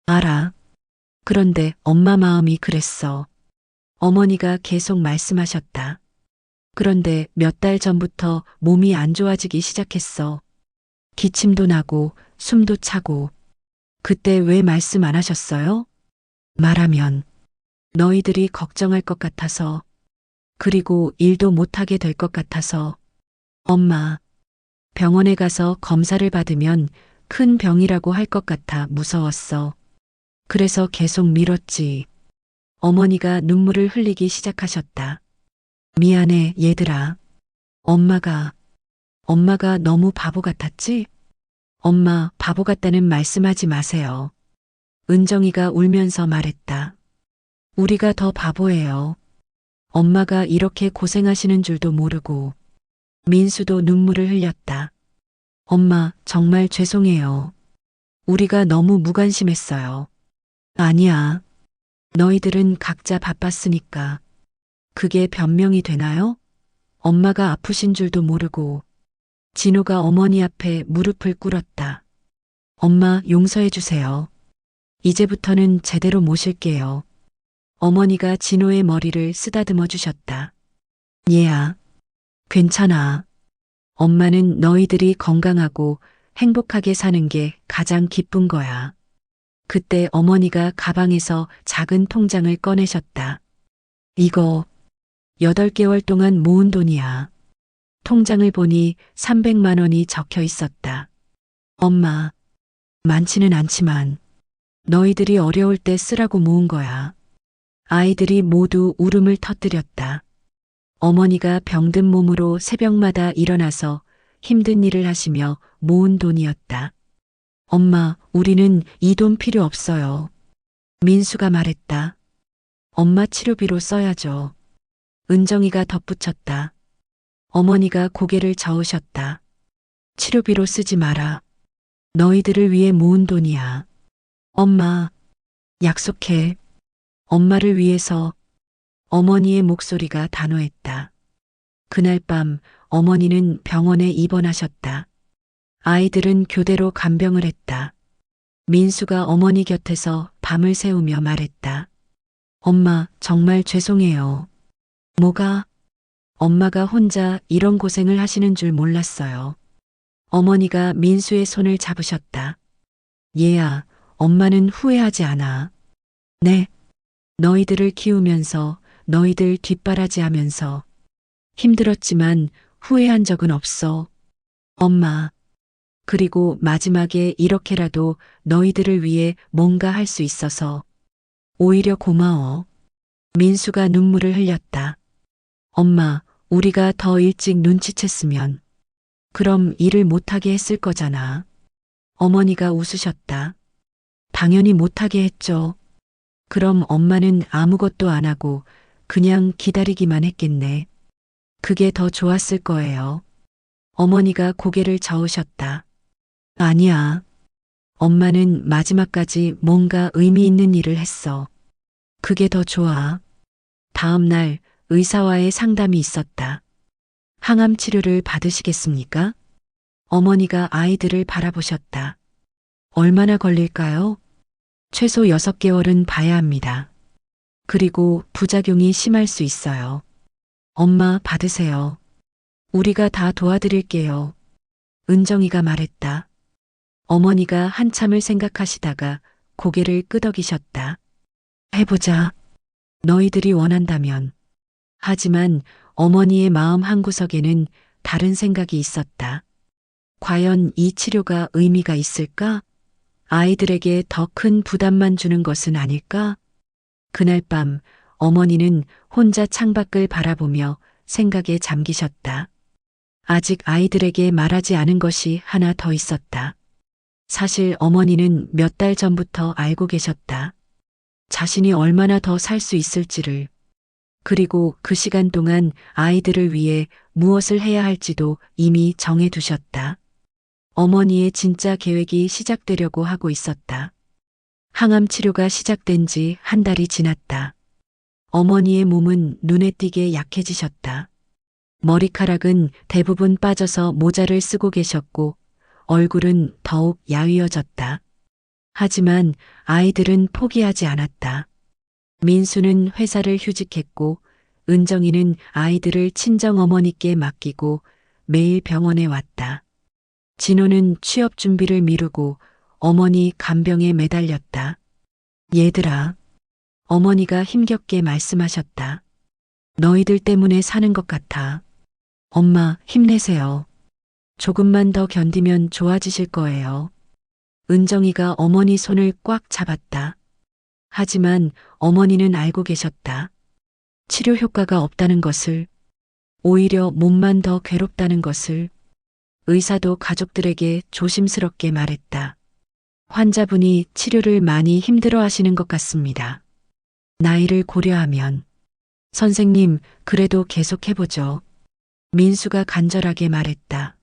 알아. 그런데 엄마 마음이 그랬어. 어머니가 계속 말씀하셨다. 그런데 몇 달 전부터 몸이 안 좋아지기 시작했어. 기침도 나고 숨도 차고. 그때 왜 말씀 안 하셨어요? 말하면 너희들이 걱정할 것 같아서. 그리고 일도 못하게 될 것 같아서. 엄마, 병원에 가서 검사를 받으면 큰 병이라고 할 것 같아 무서웠어. 그래서 계속 미뤘지. 어머니가 눈물을 흘리기 시작하셨다. 미안해, 얘들아. 엄마가 너무 바보 같았지? 엄마, 바보 같다는 말씀하지 마세요. 은정이가 울면서 말했다. 우리가 더 바보예요. 엄마가 이렇게 고생하시는 줄도 모르고. 민수도 눈물을 흘렸다. 엄마, 정말 죄송해요. 우리가 너무 무관심했어요. 아니야. 너희들은 각자 바빴으니까. 그게 변명이 되나요? 엄마가 아프신 줄도 모르고. 진호가 어머니 앞에 무릎을 꿇었다. 엄마, 용서해 주세요. 이제부터는 제대로 모실게요. 어머니가 진호의 머리를 쓰다듬어 주셨다. 얘야, 괜찮아. 엄마는 너희들이 건강하고 행복하게 사는 게 가장 기쁜 거야. 그때 어머니가 가방에서 작은 통장을 꺼내셨다. 이거 8개월 동안 모은 돈이야. 통장을 보니 300만 원이 적혀 있었다. 엄마, 많지는 않지만 너희들이 어려울 때 쓰라고 모은 거야. 아이들이 모두 울음을 터뜨렸다. 어머니가 병든 몸으로 새벽마다 일어나서 힘든 일을 하시며 모은 돈이었다. 엄마, 우리는 이 돈 필요 없어요. 민수가 말했다. 엄마 치료비로 써야죠. 은정이가 덧붙였다. 어머니가 고개를 저으셨다. 치료비로 쓰지 마라. 너희들을 위해 모은 돈이야. 엄마, 약속해. 엄마를 위해서. 어머니의 목소리가 단호했다. 그날 밤 어머니는 병원에 입원하셨다. 아이들은 교대로 간병을 했다. 민수가 어머니 곁에서 밤을 새우며 말했다. 엄마, 정말 죄송해요. 뭐가? 엄마가 혼자 이런 고생을 하시는 줄 몰랐어요. 어머니가 민수의 손을 잡으셨다. 얘야, 엄마는 후회하지 않아. 네. 너희들을 키우면서 너희들 뒷바라지하면서 힘들었지만 후회한 적은 없어. 엄마. 그리고 마지막에 이렇게라도 너희들을 위해 뭔가 할 수 있어서 오히려 고마워. 민수가 눈물을 흘렸다. 엄마, 우리가 더 일찍 눈치챘으면 그럼 일을 못하게 했을 거잖아. 어머니가 웃으셨다. 당연히 못하게 했죠. 그럼 엄마는 아무것도 안 하고 그냥 기다리기만 했겠네. 그게 더 좋았을 거예요. 어머니가 고개를 저으셨다. 아니야. 엄마는 마지막까지 뭔가 의미 있는 일을 했어. 그게 더 좋아. 다음 날 의사와의 상담이 있었다. 항암 치료를 받으시겠습니까? 어머니가 아이들을 바라보셨다. 얼마나 걸릴까요? 최소 6개월은 봐야 합니다. 그리고 부작용이 심할 수 있어요. 엄마 받으세요. 우리가 다 도와드릴게요. 은정이가 말했다. 어머니가 한참을 생각하시다가 고개를 끄덕이셨다. 해보자. 너희들이 원한다면. 하지만 어머니의 마음 한구석에는 다른 생각이 있었다. 과연 이 치료가 의미가 있을까? 아이들에게 더 큰 부담만 주는 것은 아닐까? 그날 밤 어머니는 혼자 창밖을 바라보며 생각에 잠기셨다. 아직 아이들에게 말하지 않은 것이 하나 더 있었다. 사실 어머니는 몇 달 전부터 알고 계셨다. 자신이 얼마나 더 살 수 있을지를. 그리고 그 시간 동안 아이들을 위해 무엇을 해야 할지도 이미 정해두셨다. 어머니의 진짜 계획이 시작되려고 하고 있었다. 항암 치료가 시작된 지 한 달이 지났다. 어머니의 몸은 눈에 띄게 약해지셨다. 머리카락은 대부분 빠져서 모자를 쓰고 계셨고 얼굴은 더욱 야위어졌다. 하지만 아이들은 포기하지 않았다. 민수는 회사를 휴직했고 은정이는 아이들을 친정어머니께 맡기고 매일 병원에 왔다. 진호는 취업 준비를 미루고 어머니 간병에 매달렸다. 얘들아, 어머니가 힘겹게 말씀하셨다. 너희들 때문에 사는 것 같아. 엄마, 힘내세요. 조금만 더 견디면 좋아지실 거예요. 은정이가 어머니 손을 꽉 잡았다. 하지만 어머니는 알고 계셨다. 치료 효과가 없다는 것을, 오히려 몸만 더 괴롭다는 것을. 의사도 가족들에게 조심스럽게 말했다. 환자분이 치료를 많이 힘들어 하시는 것 같습니다. 나이를 고려하면. 선생님, 그래도 계속해보죠. 민수가 간절하게 말했다.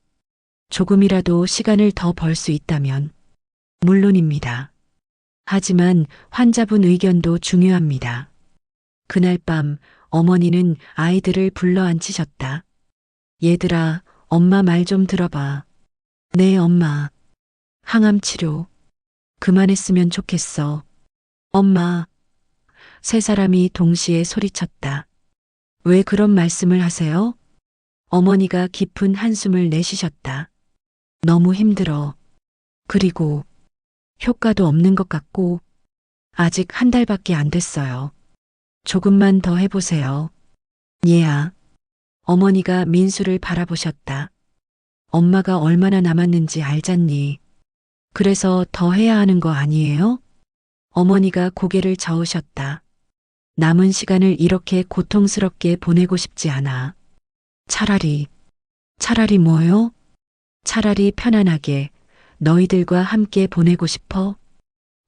조금이라도 시간을 더 벌 수 있다면. 물론입니다. 하지만 환자분 의견도 중요합니다. 그날 밤 어머니는 아이들을 불러 앉히셨다. 얘들아, 엄마 말 좀 들어봐. 네, 엄마. 항암 치료. 그만했으면 좋겠어. 엄마. 세 사람이 동시에 소리쳤다. 왜 그런 말씀을 하세요? 어머니가 깊은 한숨을 내쉬셨다. 너무 힘들어. 그리고 효과도 없는 것 같고 아직 한 달밖에 안 됐어요. 조금만 더 해보세요. 얘야. 어머니가 민수를 바라보셨다. 엄마가 얼마나 남았는지 알잖니. 그래서 더 해야 하는 거 아니에요? 어머니가 고개를 저으셨다. 남은 시간을 이렇게 고통스럽게 보내고 싶지 않아. 차라리 뭐요? 차라리 편안하게 너희들과 함께 보내고 싶어?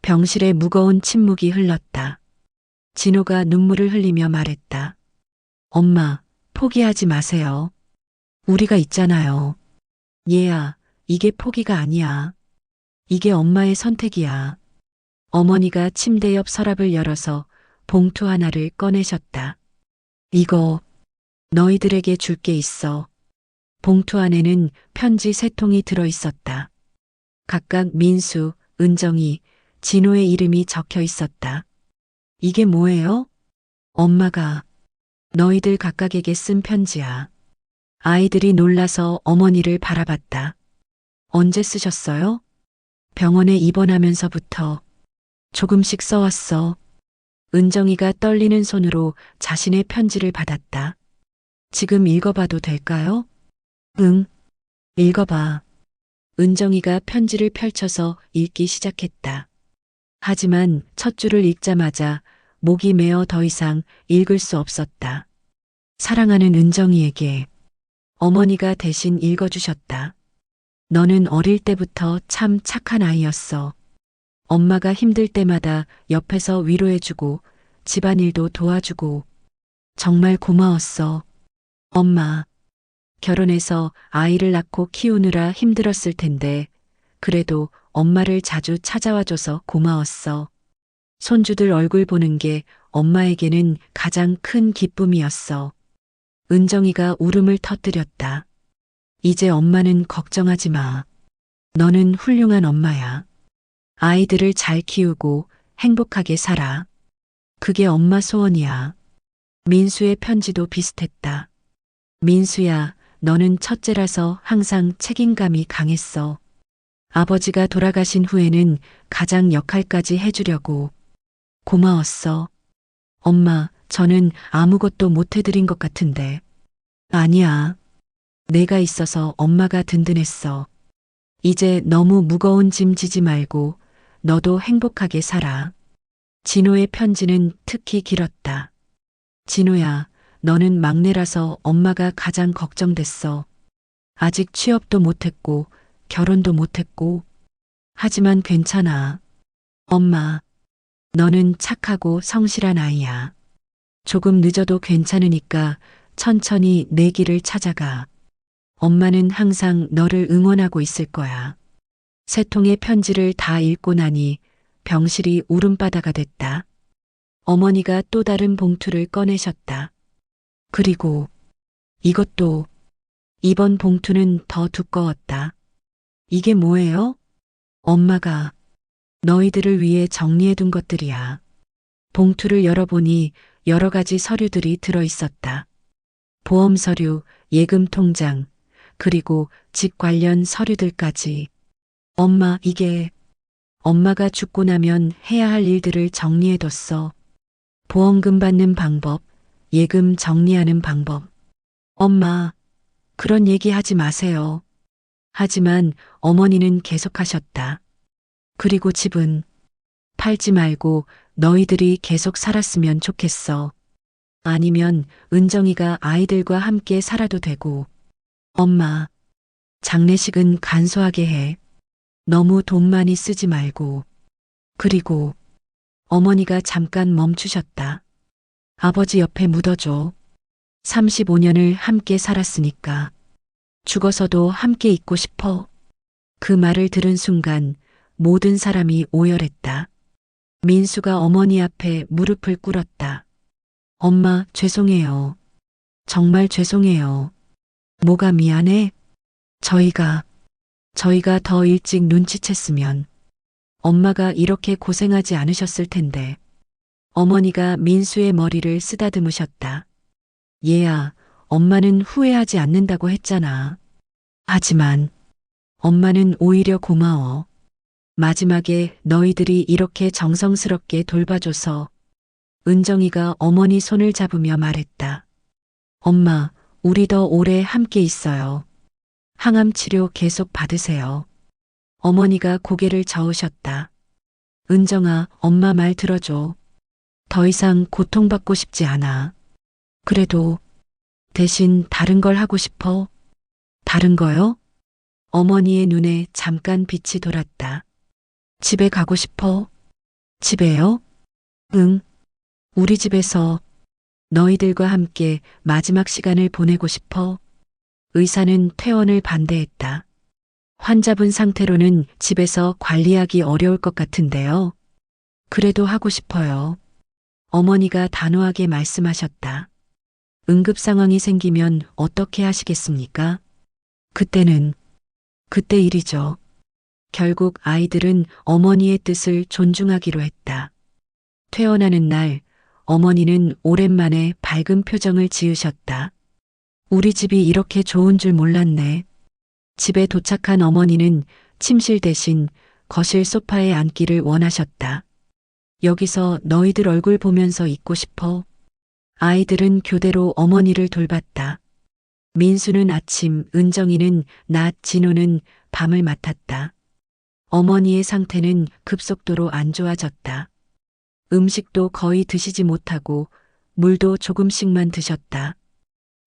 병실에 무거운 침묵이 흘렀다. 진호가 눈물을 흘리며 말했다. 엄마, 포기하지 마세요. 우리가 있잖아요. 얘야, 이게 포기가 아니야. 이게 엄마의 선택이야. 어머니가 침대 옆 서랍을 열어서 봉투 하나를 꺼내셨다. 이거 너희들에게 줄 게 있어. 봉투 안에는 편지 3통이 들어 있었다. 각각 민수, 은정이, 진호의 이름이 적혀 있었다. 이게 뭐예요? 엄마가 너희들 각각에게 쓴 편지야. 아이들이 놀라서 어머니를 바라봤다. 언제 쓰셨어요? 병원에 입원하면서부터 조금씩 써왔어. 은정이가 떨리는 손으로 자신의 편지를 받았다. 지금 읽어봐도 될까요? 응, 읽어봐. 은정이가 편지를 펼쳐서 읽기 시작했다. 하지만 첫 줄을 읽자마자 목이 메어 더 이상 읽을 수 없었다. 사랑하는 은정이에게 어머니가 대신 읽어주셨다. 너는 어릴 때부터 참 착한 아이였어. 엄마가 힘들 때마다 옆에서 위로해주고 집안일도 도와주고 정말 고마웠어. 엄마, 결혼해서 아이를 낳고 키우느라 힘들었을 텐데, 그래도 엄마를 자주 찾아와줘서 고마웠어. 손주들 얼굴 보는 게 엄마에게는 가장 큰 기쁨이었어. 은정이가 울음을 터뜨렸다. 이제 엄마는 걱정하지 마. 너는 훌륭한 엄마야. 아이들을 잘 키우고 행복하게 살아. 그게 엄마 소원이야. 민수의 편지도 비슷했다. 민수야, 너는 첫째라서 항상 책임감이 강했어. 아버지가 돌아가신 후에는 가장 역할까지 해주려고. 고마웠어. 엄마, 저는 아무것도 못 해드린 것 같은데. 아니야. 내가 있어서 엄마가 든든했어. 이제 너무 무거운 짐 지지 말고 너도 행복하게 살아. 진호의 편지는 특히 길었다. 진호야, 너는 막내라서 엄마가 가장 걱정됐어. 아직 취업도 못했고 결혼도 못했고. 하지만 괜찮아. 엄마, 너는 착하고 성실한 아이야. 조금 늦어도 괜찮으니까 천천히 내 길을 찾아가. 엄마는 항상 너를 응원하고 있을 거야. 세 통의 편지를 다 읽고 나니 병실이 울음바다가 됐다. 어머니가 또 다른 봉투를 꺼내셨다. 그리고 이것도, 이번 봉투는 더 두꺼웠다. 이게 뭐예요? 엄마가 너희들을 위해 정리해둔 것들이야. 봉투를 열어보니 여러 가지 서류들이 들어 있었다. 보험 서류, 예금 통장, 그리고 집 관련 서류들까지. 엄마, 이게 엄마가 죽고 나면 해야 할 일들을 정리해뒀어. 보험금 받는 방법, 예금 정리하는 방법. 엄마, 그런 얘기 하지 마세요. 하지만 어머니는 계속하셨다. 그리고 집은 팔지 말고 너희들이 계속 살았으면 좋겠어. 아니면 은정이가 아이들과 함께 살아도 되고. 엄마, 장례식은 간소하게 해. 너무 돈 많이 쓰지 말고. 그리고 어머니가 잠깐 멈추셨다. 아버지 옆에 묻어줘. 35년을 함께 살았으니까. 죽어서도 함께 있고 싶어. 그 말을 들은 순간 모든 사람이 오열했다. 민수가 어머니 앞에 무릎을 꿇었다. 엄마, 죄송해요. 정말 죄송해요. 뭐가 미안해? 저희가 더 일찍 눈치챘으면 엄마가 이렇게 고생하지 않으셨을 텐데. 어머니가 민수의 머리를 쓰다듬으셨다. 얘야, 엄마는 후회하지 않는다고 했잖아. 하지만 엄마는 오히려 고마워. 마지막에 너희들이 이렇게 정성스럽게 돌봐줘서. 은정이가 어머니 손을 잡으며 말했다. 엄마, 우리 더 오래 함께 있어요. 항암 치료 계속 받으세요. 어머니가 고개를 저으셨다. 은정아, 엄마 말 들어줘. 더 이상 고통받고 싶지 않아. 그래도 대신 다른 걸 하고 싶어. 다른 거요? 어머니의 눈에 잠깐 빛이 돌았다. 집에 가고 싶어. 집에요? 응. 우리 집에서 너희들과 함께 마지막 시간을 보내고 싶어. 의사는 퇴원을 반대했다. 환자분 상태로는 집에서 관리하기 어려울 것 같은데요. 그래도 하고 싶어요. 어머니가 단호하게 말씀하셨다. 응급 상황이 생기면 어떻게 하시겠습니까? 그때는 그때 일이죠. 결국 아이들은 어머니의 뜻을 존중하기로 했다. 퇴원하는 날, 어머니는 오랜만에 밝은 표정을 지으셨다. 우리 집이 이렇게 좋은 줄 몰랐네. 집에 도착한 어머니는 침실 대신 거실 소파에 앉기를 원하셨다. 여기서 너희들 얼굴 보면서 있고 싶어. 아이들은 교대로 어머니를 돌봤다. 민수는 아침, 은정이는 낮, 진호는 밤을 맡았다. 어머니의 상태는 급속도로 안 좋아졌다. 음식도 거의 드시지 못하고 물도 조금씩만 드셨다.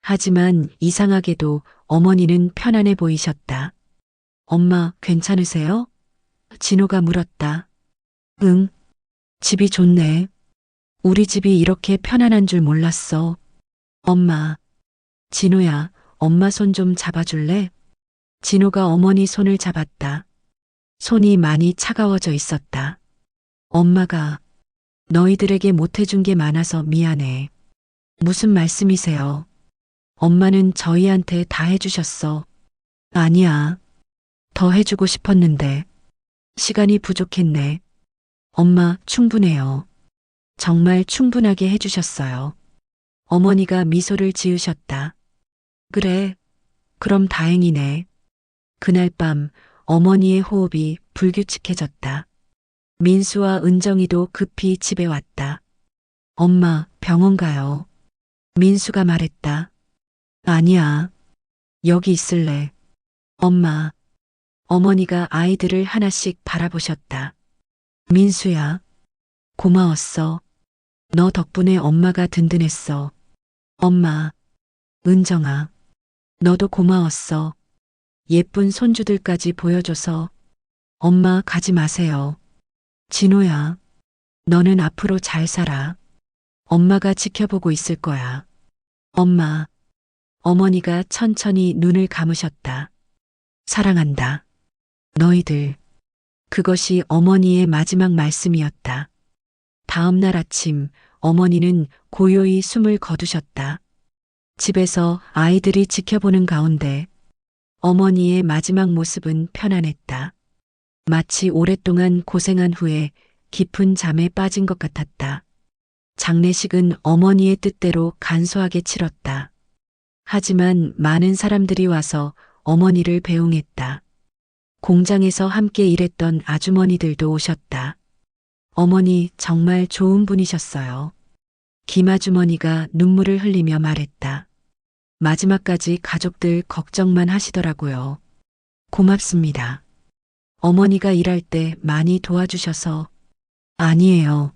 하지만 이상하게도 어머니는 편안해 보이셨다. 엄마, 괜찮으세요? 진호가 물었다. 응, 집이 좋네. 우리 집이 이렇게 편안한 줄 몰랐어. 엄마, 진호야, 엄마 손 좀 잡아줄래? 진호가 어머니 손을 잡았다. 손이 많이 차가워져 있었다. 엄마가 너희들에게 못해준 게 많아서 미안해. 무슨 말씀이세요? 엄마는 저희한테 다 해주셨어. 아니야. 더 해주고 싶었는데. 시간이 부족했네. 엄마, 충분해요. 정말 충분하게 해주셨어요. 어머니가 미소를 지으셨다. 그래, 그럼 다행이네. 그날 밤 어머니의 호흡이 불규칙해졌다. 민수와 은정이도 급히 집에 왔다. 엄마, 병원 가요. 민수가 말했다. 아니야. 여기 있을래. 엄마. 어머니가 아이들을 하나씩 바라보셨다. 민수야. 고마웠어. 너 덕분에 엄마가 든든했어. 엄마. 은정아. 너도 고마웠어. 예쁜 손주들까지 보여줘서. 엄마 가지 마세요. 진호야. 너는 앞으로 잘 살아. 엄마가 지켜보고 있을 거야. 엄마. 어머니가 천천히 눈을 감으셨다. 사랑한다. 너희들. 그것이 어머니의 마지막 말씀이었다. 다음 날 아침 어머니는 고요히 숨을 거두셨다. 집에서 아이들이 지켜보는 가운데 어머니의 마지막 모습은 편안했다. 마치 오랫동안 고생한 후에 깊은 잠에 빠진 것 같았다. 장례식은 어머니의 뜻대로 간소하게 치렀다. 하지만 많은 사람들이 와서 어머니를 배웅했다. 공장에서 함께 일했던 아주머니들도 오셨다. 어머니 정말 좋은 분이셨어요. 김아주머니가 눈물을 흘리며 말했다. 마지막까지 가족들 걱정만 하시더라고요. 고맙습니다. 어머니가 일할 때 많이 도와주셔서. 아니에요.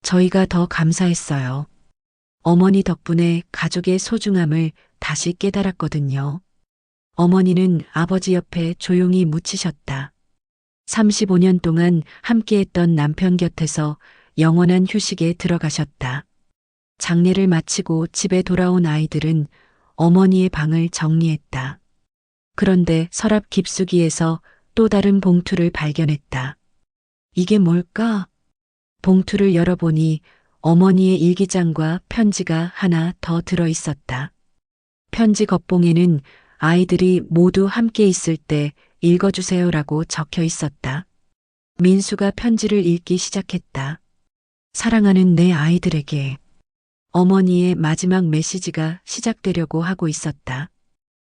저희가 더 감사했어요. 어머니 덕분에 가족의 소중함을 다시 깨달았거든요. 어머니는 아버지 옆에 조용히 묻히셨다. 35년 동안 함께했던 남편 곁에서 영원한 휴식에 들어가셨다. 장례를 마치고 집에 돌아온 아이들은 어머니의 방을 정리했다. 그런데 서랍 깊숙이에서 또 다른 봉투를 발견했다. 이게 뭘까? 봉투를 열어보니 어머니의 일기장과 편지가 하나 더 들어 있었다. 편지 겉봉에는 아이들이 모두 함께 있을 때 읽어주세요라고 적혀 있었다. 민수가 편지를 읽기 시작했다. 사랑하는 내 아이들에게. 어머니의 마지막 메시지가 시작되려고 하고 있었다.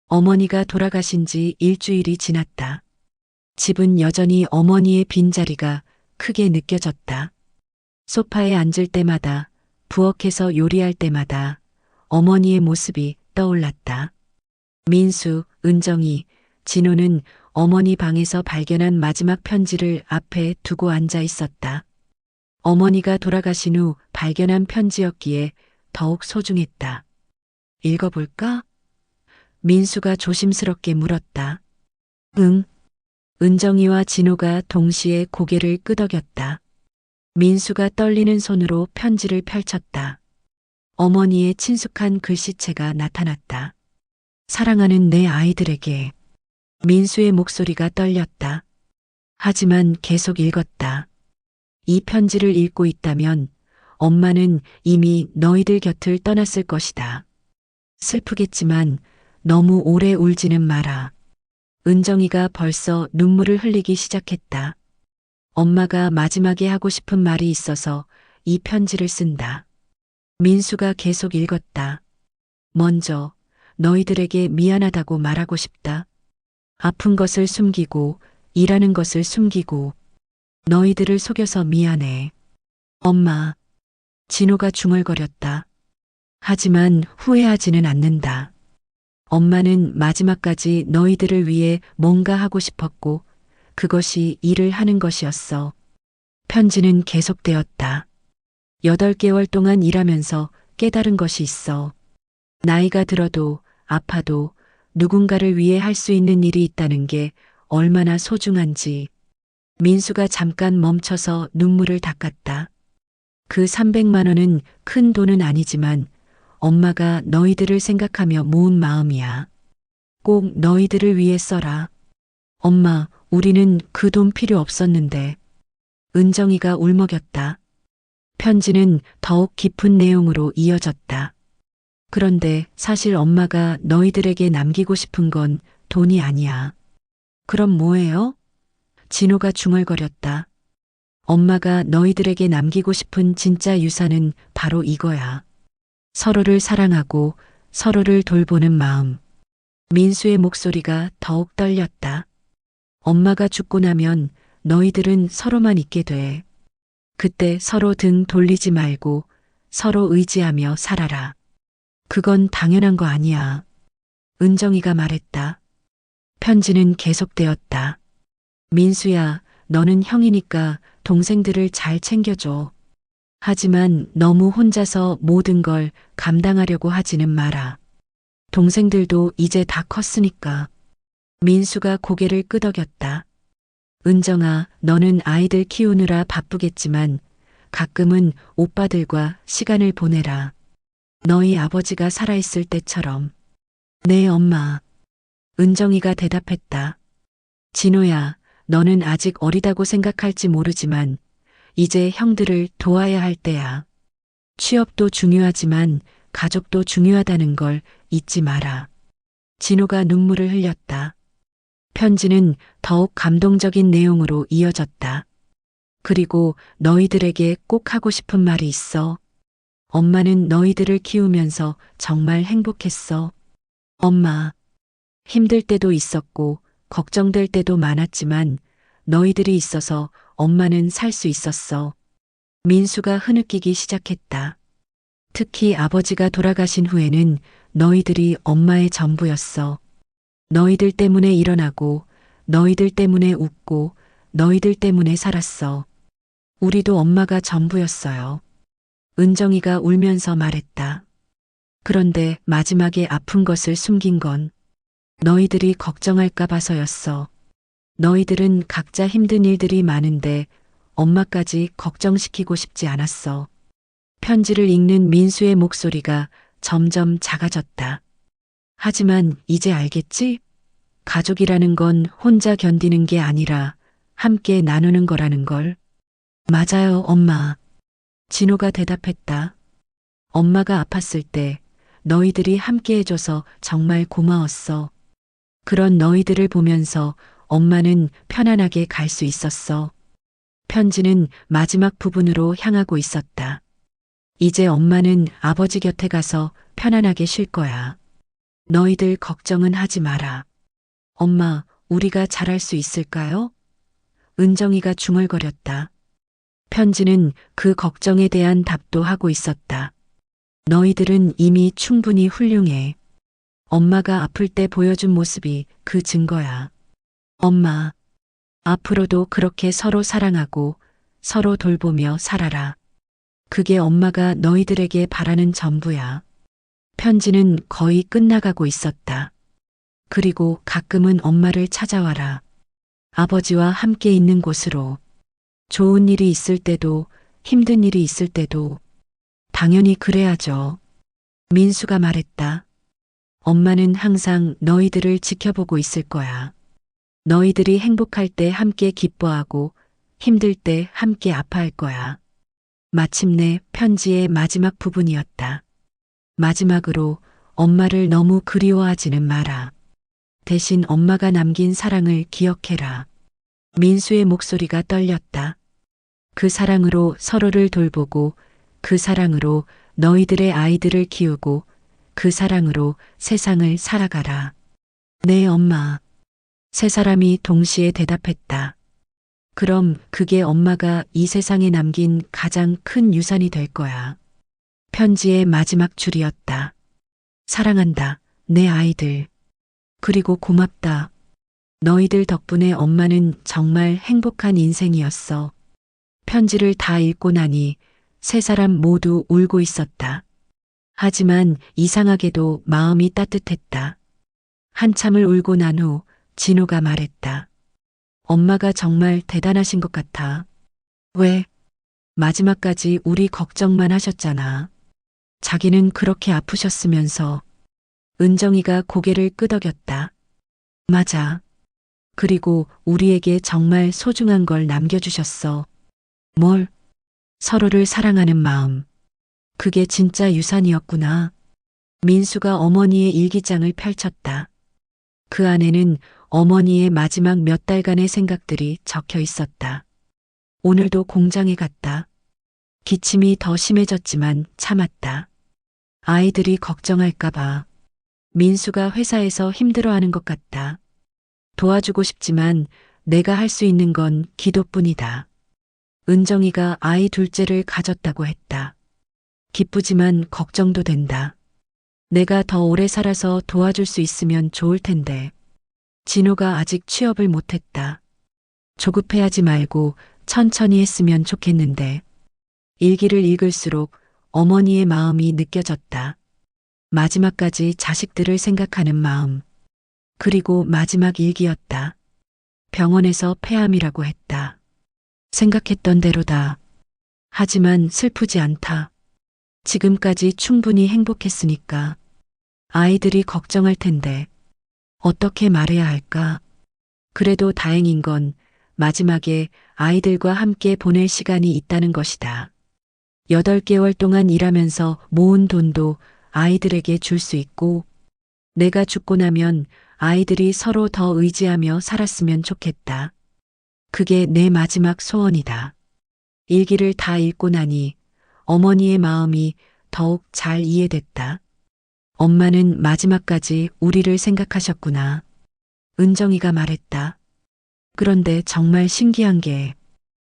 어머니가 돌아가신 지 일주일이 지났다. 집은 여전히 어머니의 빈자리가 크게 느껴졌다. 소파에 앉을 때마다, 부엌에서 요리할 때마다 어머니의 모습이 떠올랐다. 민수, 은정이, 진호는 어머니 방에서 발견한 마지막 편지를 앞에 두고 앉아 있었다. 어머니가 돌아가신 후 발견한 편지였기에 더욱 소중했다. 읽어볼까? 민수가 조심스럽게 물었다. 응. 은정이와 진호가 동시에 고개를 끄덕였다. 민수가 떨리는 손으로 편지를 펼쳤다. 어머니의 친숙한 글씨체가 나타났다. 사랑하는 내 아이들에게. 민수의 목소리가 떨렸다. 하지만 계속 읽었다. 이 편지를 읽고 있다면 엄마는 이미 너희들 곁을 떠났을 것이다. 슬프겠지만 너무 오래 울지는 마라. 은정이가 벌써 눈물을 흘리기 시작했다. 엄마가 마지막에 하고 싶은 말이 있어서 이 편지를 쓴다. 민수가 계속 읽었다. 먼저 너희들에게 미안하다고 말하고 싶다. 아픈 것을 숨기고 일하는 것을 숨기고 너희들을 속여서 미안해. 엄마. 진호가 중얼거렸다. 하지만 후회하지는 않는다. 엄마는 마지막까지 너희들을 위해 뭔가 하고 싶었고 그것이 일을 하는 것이었어. 편지는 계속되었다. 8개월 동안 일하면서 깨달은 것이 있어. 나이가 들어도 아파도 누군가를 위해 할 수 있는 일이 있다는 게 얼마나 소중한지. 민수가 잠깐 멈춰서 눈물을 닦았다. 그 300만 원은 큰 돈은 아니지만 엄마가 너희들을 생각하며 모은 마음이야. 꼭 너희들을 위해 써라. 엄마, 우리는 그 돈 필요 없었는데. 은정이가 울먹였다. 편지는 더욱 깊은 내용으로 이어졌다. 그런데 사실 엄마가 너희들에게 남기고 싶은 건 돈이 아니야. 그럼 뭐예요? 진호가 중얼거렸다. 엄마가 너희들에게 남기고 싶은 진짜 유산은 바로 이거야. 서로를 사랑하고 서로를 돌보는 마음. 민수의 목소리가 더욱 떨렸다. 엄마가 죽고 나면 너희들은 서로만 있게 돼. 그때 서로 등 돌리지 말고 서로 의지하며 살아라. 그건 당연한 거 아니야. 은정이가 말했다. 편지는 계속되었다. 민수야, 너는 형이니까 동생들을 잘 챙겨줘. 하지만 너무 혼자서 모든 걸 감당하려고 하지는 마라. 동생들도 이제 다 컸으니까. 민수가 고개를 끄덕였다. 은정아, 너는 아이들 키우느라 바쁘겠지만 가끔은 오빠들과 시간을 보내라. 너희 아버지가 살아있을 때처럼. 네, 엄마. 은정이가 대답했다. 진호야, 너는 아직 어리다고 생각할지 모르지만 이제 형들을 도와야 할 때야. 취업도 중요하지만 가족도 중요하다는 걸 잊지 마라. 진호가 눈물을 흘렸다. 편지는 더욱 감동적인 내용으로 이어졌다. 그리고 너희들에게 꼭 하고 싶은 말이 있어. 엄마는 너희들을 키우면서 정말 행복했어. 엄마, 힘들 때도 있었고 걱정될 때도 많았지만 너희들이 있어서 엄마는 살 수 있었어. 민수가 흐느끼기 시작했다. 특히 아버지가 돌아가신 후에는 너희들이 엄마의 전부였어. 너희들 때문에 일어나고, 너희들 때문에 웃고, 너희들 때문에 살았어. 우리도 엄마가 전부였어요. 은정이가 울면서 말했다. 그런데 마지막에 아픈 것을 숨긴 건 너희들이 걱정할까 봐서였어. 너희들은 각자 힘든 일들이 많은데 엄마까지 걱정시키고 싶지 않았어. 편지를 읽는 민수의 목소리가 점점 작아졌다. 하지만 이제 알겠지? 가족이라는 건 혼자 견디는 게 아니라 함께 나누는 거라는 걸. 맞아요, 엄마. 진호가 대답했다. 엄마가 아팠을 때 너희들이 함께 해줘서 정말 고마웠어. 그런 너희들을 보면서 엄마는 편안하게 갈 수 있었어. 편지는 마지막 부분으로 향하고 있었다. 이제 엄마는 아버지 곁에 가서 편안하게 쉴 거야. 너희들 걱정은 하지 마라. 엄마, 우리가 잘할 수 있을까요? 은정이가 중얼거렸다. 편지는 그 걱정에 대한 답도 하고 있었다. 너희들은 이미 충분히 훌륭해. 엄마가 아플 때 보여준 모습이 그 증거야. 엄마, 앞으로도 그렇게 서로 사랑하고 서로 돌보며 살아라. 그게 엄마가 너희들에게 바라는 전부야. 편지는 거의 끝나가고 있었다. 그리고 가끔은 엄마를 찾아와라. 아버지와 함께 있는 곳으로. 좋은 일이 있을 때도 힘든 일이 있을 때도 당연히 그래야죠. 민수가 말했다. 엄마는 항상 너희들을 지켜보고 있을 거야. 너희들이 행복할 때 함께 기뻐하고 힘들 때 함께 아파할 거야. 마침내 편지의 마지막 부분이었다. 마지막으로 엄마를 너무 그리워하지는 마라. 대신 엄마가 남긴 사랑을 기억해라. 민수의 목소리가 떨렸다. 그 사랑으로 서로를 돌보고 그 사랑으로 너희들의 아이들을 키우고 그 사랑으로 세상을 살아가라. 네, 엄마. 세 사람이 동시에 대답했다. 그럼 그게 엄마가 이 세상에 남긴 가장 큰 유산이 될 거야. 편지의 마지막 줄이었다. 사랑한다, 내 아이들. 그리고 고맙다. 너희들 덕분에 엄마는 정말 행복한 인생이었어. 편지를 다 읽고 나니 세 사람 모두 울고 있었다. 하지만 이상하게도 마음이 따뜻했다. 한참을 울고 난 후 진호가 말했다. 엄마가 정말 대단하신 것 같아. 왜? 마지막까지 우리 걱정만 하셨잖아. 자기는 그렇게 아프셨으면서. 은정이가 고개를 끄덕였다. 맞아. 그리고 우리에게 정말 소중한 걸 남겨주셨어. 뭘? 서로를 사랑하는 마음. 그게 진짜 유산이었구나. 민수가 어머니의 일기장을 펼쳤다. 그 안에는 어머니의 마지막 몇 달간의 생각들이 적혀 있었다. 오늘도 공장에 갔다. 기침이 더 심해졌지만 참았다. 아이들이 걱정할까봐. 민수가 회사에서 힘들어하는 것 같다. 도와주고 싶지만 내가 할 수 있는 건 기도뿐이다. 은정이가 아이 둘째를 가졌다고 했다. 기쁘지만 걱정도 된다. 내가 더 오래 살아서 도와줄 수 있으면 좋을 텐데. 진호가 아직 취업을 못했다. 조급해하지 말고 천천히 했으면 좋겠는데. 일기를 읽을수록 어머니의 마음이 느껴졌다. 마지막까지 자식들을 생각하는 마음. 그리고 마지막 일기였다. 병원에서 폐암이라고 했다. 생각했던 대로다. 하지만 슬프지 않다. 지금까지 충분히 행복했으니까. 아이들이 걱정할 텐데. 어떻게 말해야 할까? 그래도 다행인 건 마지막에 아이들과 함께 보낼 시간이 있다는 것이다. 8개월 동안 일하면서 모은 돈도 아이들에게 줄 수 있고, 내가 죽고 나면 아이들이 서로 더 의지하며 살았으면 좋겠다. 그게 내 마지막 소원이다. 일기를 다 읽고 나니 어머니의 마음이 더욱 잘 이해됐다. 엄마는 마지막까지 우리를 생각하셨구나. 은정이가 말했다. 그런데 정말 신기한 게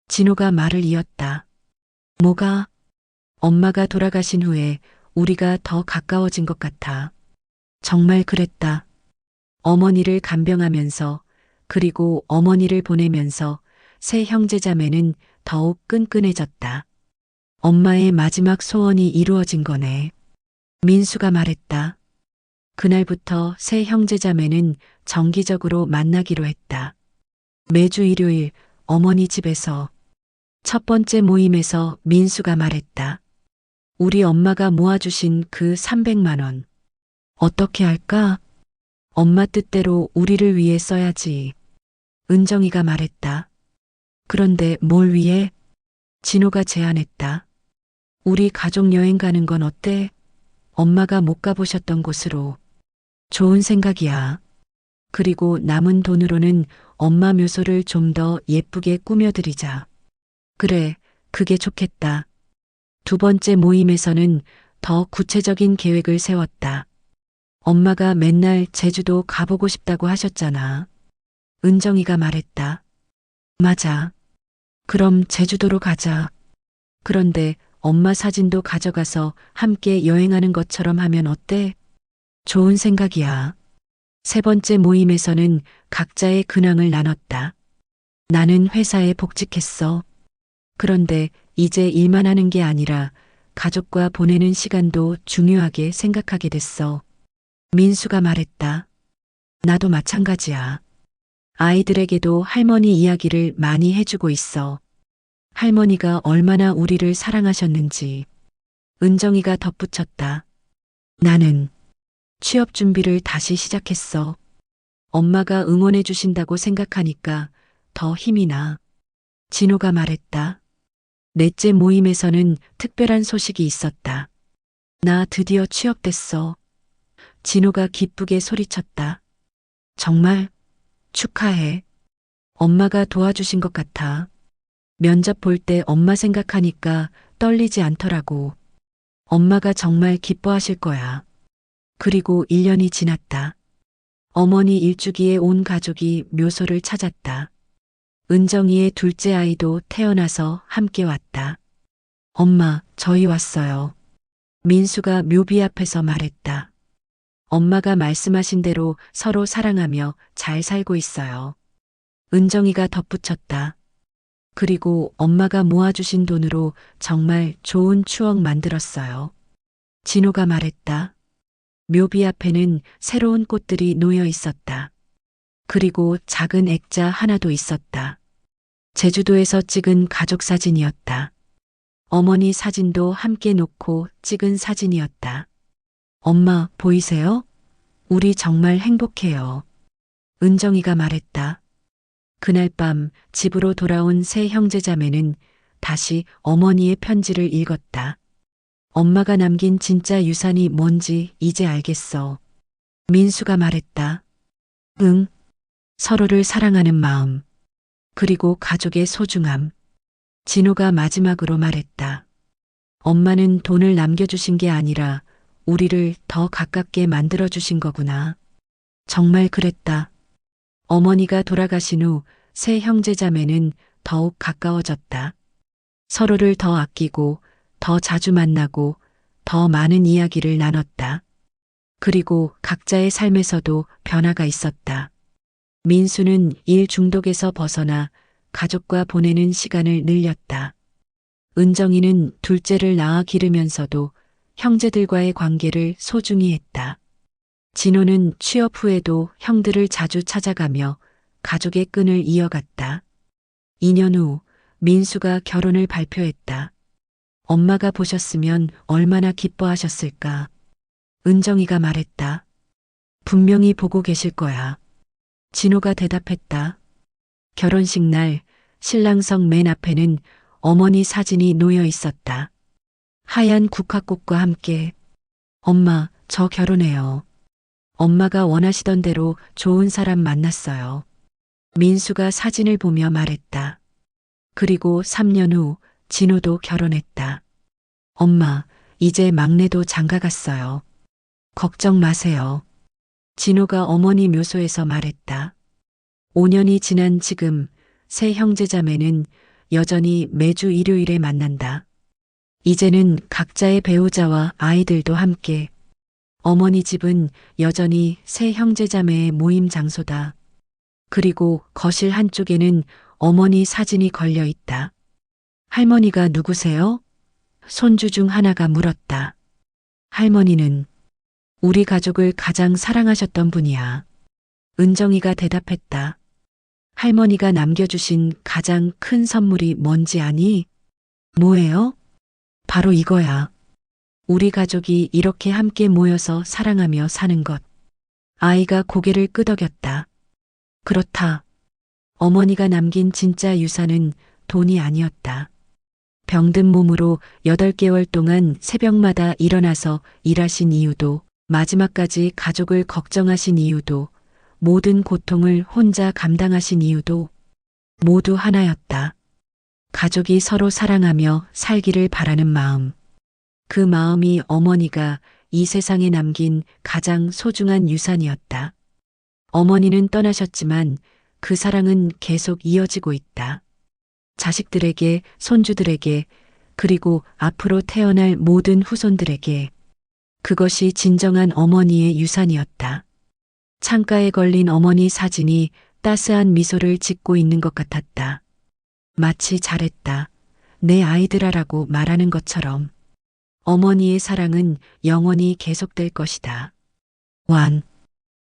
진호가 말을 이었다. 뭐가? 엄마가 돌아가신 후에 우리가 더 가까워진 것 같아. 정말 그랬다. 어머니를 간병하면서 그리고 어머니를 보내면서 세 형제자매는 더욱 끈끈해졌다. 엄마의 마지막 소원이 이루어진 거네. 민수가 말했다. 그날부터 세 형제자매는 정기적으로 만나기로 했다. 매주 일요일 어머니 집에서. 첫 번째 모임에서 민수가 말했다. 우리 엄마가 모아주신 그 300만 원. 어떻게 할까? 엄마 뜻대로 우리를 위해 써야지. 은정이가 말했다. 그런데 뭘 위해? 진호가 제안했다. 우리 가족 여행 가는 건 어때? 엄마가 못 가보셨던 곳으로. 좋은 생각이야. 그리고 남은 돈으로는 엄마 묘소를 좀 더 예쁘게 꾸며드리자. 그래, 그게 좋겠다. 두 번째 모임에서는 더 구체적인 계획을 세웠다. 엄마가 맨날 제주도 가보고 싶다고 하셨잖아. 은정이가 말했다. 맞아. 그럼 제주도로 가자. 그런데 엄마 사진도 가져가서 함께 여행하는 것처럼 하면 어때? 좋은 생각이야. 세 번째 모임에서는 각자의 근황을 나눴다. 나는 회사에 복직했어. 그런데 이제 일만 하는 게 아니라 가족과 보내는 시간도 중요하게 생각하게 됐어. 민수가 말했다. 나도 마찬가지야. 아이들에게도 할머니 이야기를 많이 해주고 있어. 할머니가 얼마나 우리를 사랑하셨는지. 은정이가 덧붙였다. 나는 취업 준비를 다시 시작했어. 엄마가 응원해 주신다고 생각하니까 더 힘이 나. 진호가 말했다. 넷째 모임에서는 특별한 소식이 있었다. 나 드디어 취업됐어. 진호가 기쁘게 소리쳤다. 정말 축하해. 엄마가 도와주신 것 같아. 면접 볼 때 엄마 생각하니까 떨리지 않더라고. 엄마가 정말 기뻐하실 거야. 그리고 1년이 지났다. 어머니 일주기에 온 가족이 묘소를 찾았다. 은정이의 둘째 아이도 태어나서 함께 왔다. 엄마, 저희 왔어요. 민수가 묘비 앞에서 말했다. 엄마가 말씀하신 대로 서로 사랑하며 잘 살고 있어요. 은정이가 덧붙였다. 그리고 엄마가 모아주신 돈으로 정말 좋은 추억 만들었어요. 진호가 말했다. 묘비 앞에는 새로운 꽃들이 놓여 있었다. 그리고 작은 액자 하나도 있었다. 제주도에서 찍은 가족 사진이었다. 어머니 사진도 함께 놓고 찍은 사진이었다. 엄마, 보이세요? 우리 정말 행복해요. 은정이가 말했다. 그날 밤 집으로 돌아온 세 형제자매는 다시 어머니의 편지를 읽었다. 엄마가 남긴 진짜 유산이 뭔지 이제 알겠어. 민수가 말했다. 응. 서로를 사랑하는 마음. 그리고 가족의 소중함. 진호가 마지막으로 말했다. 엄마는 돈을 남겨주신 게 아니라 우리를 더 가깝게 만들어주신 거구나. 정말 그랬다. 어머니가 돌아가신 후 세 형제자매는 더욱 가까워졌다. 서로를 더 아끼고 더 자주 만나고 더 많은 이야기를 나눴다. 그리고 각자의 삶에서도 변화가 있었다. 민수는 일 중독에서 벗어나 가족과 보내는 시간을 늘렸다. 은정이는 둘째를 낳아 기르면서도 형제들과의 관계를 소중히 했다. 진호는 취업 후에도 형들을 자주 찾아가며 가족의 끈을 이어갔다. 2년 후 민수가 결혼을 발표했다. 엄마가 보셨으면 얼마나 기뻐하셨을까. 은정이가 말했다. 분명히 보고 계실 거야. 진호가 대답했다. 결혼식 날 신랑석 맨 앞에는 어머니 사진이 놓여 있었다. 하얀 국화꽃과 함께. 엄마, 저 결혼해요. 엄마가 원하시던 대로 좋은 사람 만났어요. 민수가 사진을 보며 말했다. 그리고 3년 후 진호도 결혼했다. 엄마, 이제 막내도 장가갔어요. 걱정 마세요. 진호가 어머니 묘소에서 말했다. 5년이 지난 지금 세 형제자매는 여전히 매주 일요일에 만난다. 이제는 각자의 배우자와 아이들도 함께. 어머니 집은 여전히 세 형제자매의 모임 장소다. 그리고 거실 한쪽에는 어머니 사진이 걸려 있다. 할머니가 누구세요? 손주 중 하나가 물었다. 할머니는 우리 가족을 가장 사랑하셨던 분이야. 은정이가 대답했다. 할머니가 남겨주신 가장 큰 선물이 뭔지 아니? 뭐예요? 바로 이거야. 우리 가족이 이렇게 함께 모여서 사랑하며 사는 것. 아이가 고개를 끄덕였다. 그렇다. 어머니가 남긴 진짜 유산은 돈이 아니었다. 병든 몸으로 8개월 동안 새벽마다 일어나서 일하신 이유도, 마지막까지 가족을 걱정하신 이유도, 모든 고통을 혼자 감당하신 이유도 모두 하나였다. 가족이 서로 사랑하며 살기를 바라는 마음. 그 마음이 어머니가 이 세상에 남긴 가장 소중한 유산이었다. 어머니는 떠나셨지만 그 사랑은 계속 이어지고 있다. 자식들에게, 손주들에게, 그리고 앞으로 태어날 모든 후손들에게. 그것이 진정한 어머니의 유산이었다. 창가에 걸린 어머니 사진이 따스한 미소를 짓고 있는 것 같았다. 마치 잘했다. 내 아이들아라고 말하는 것처럼. 어머니의 사랑은 영원히 계속될 것이다. 완.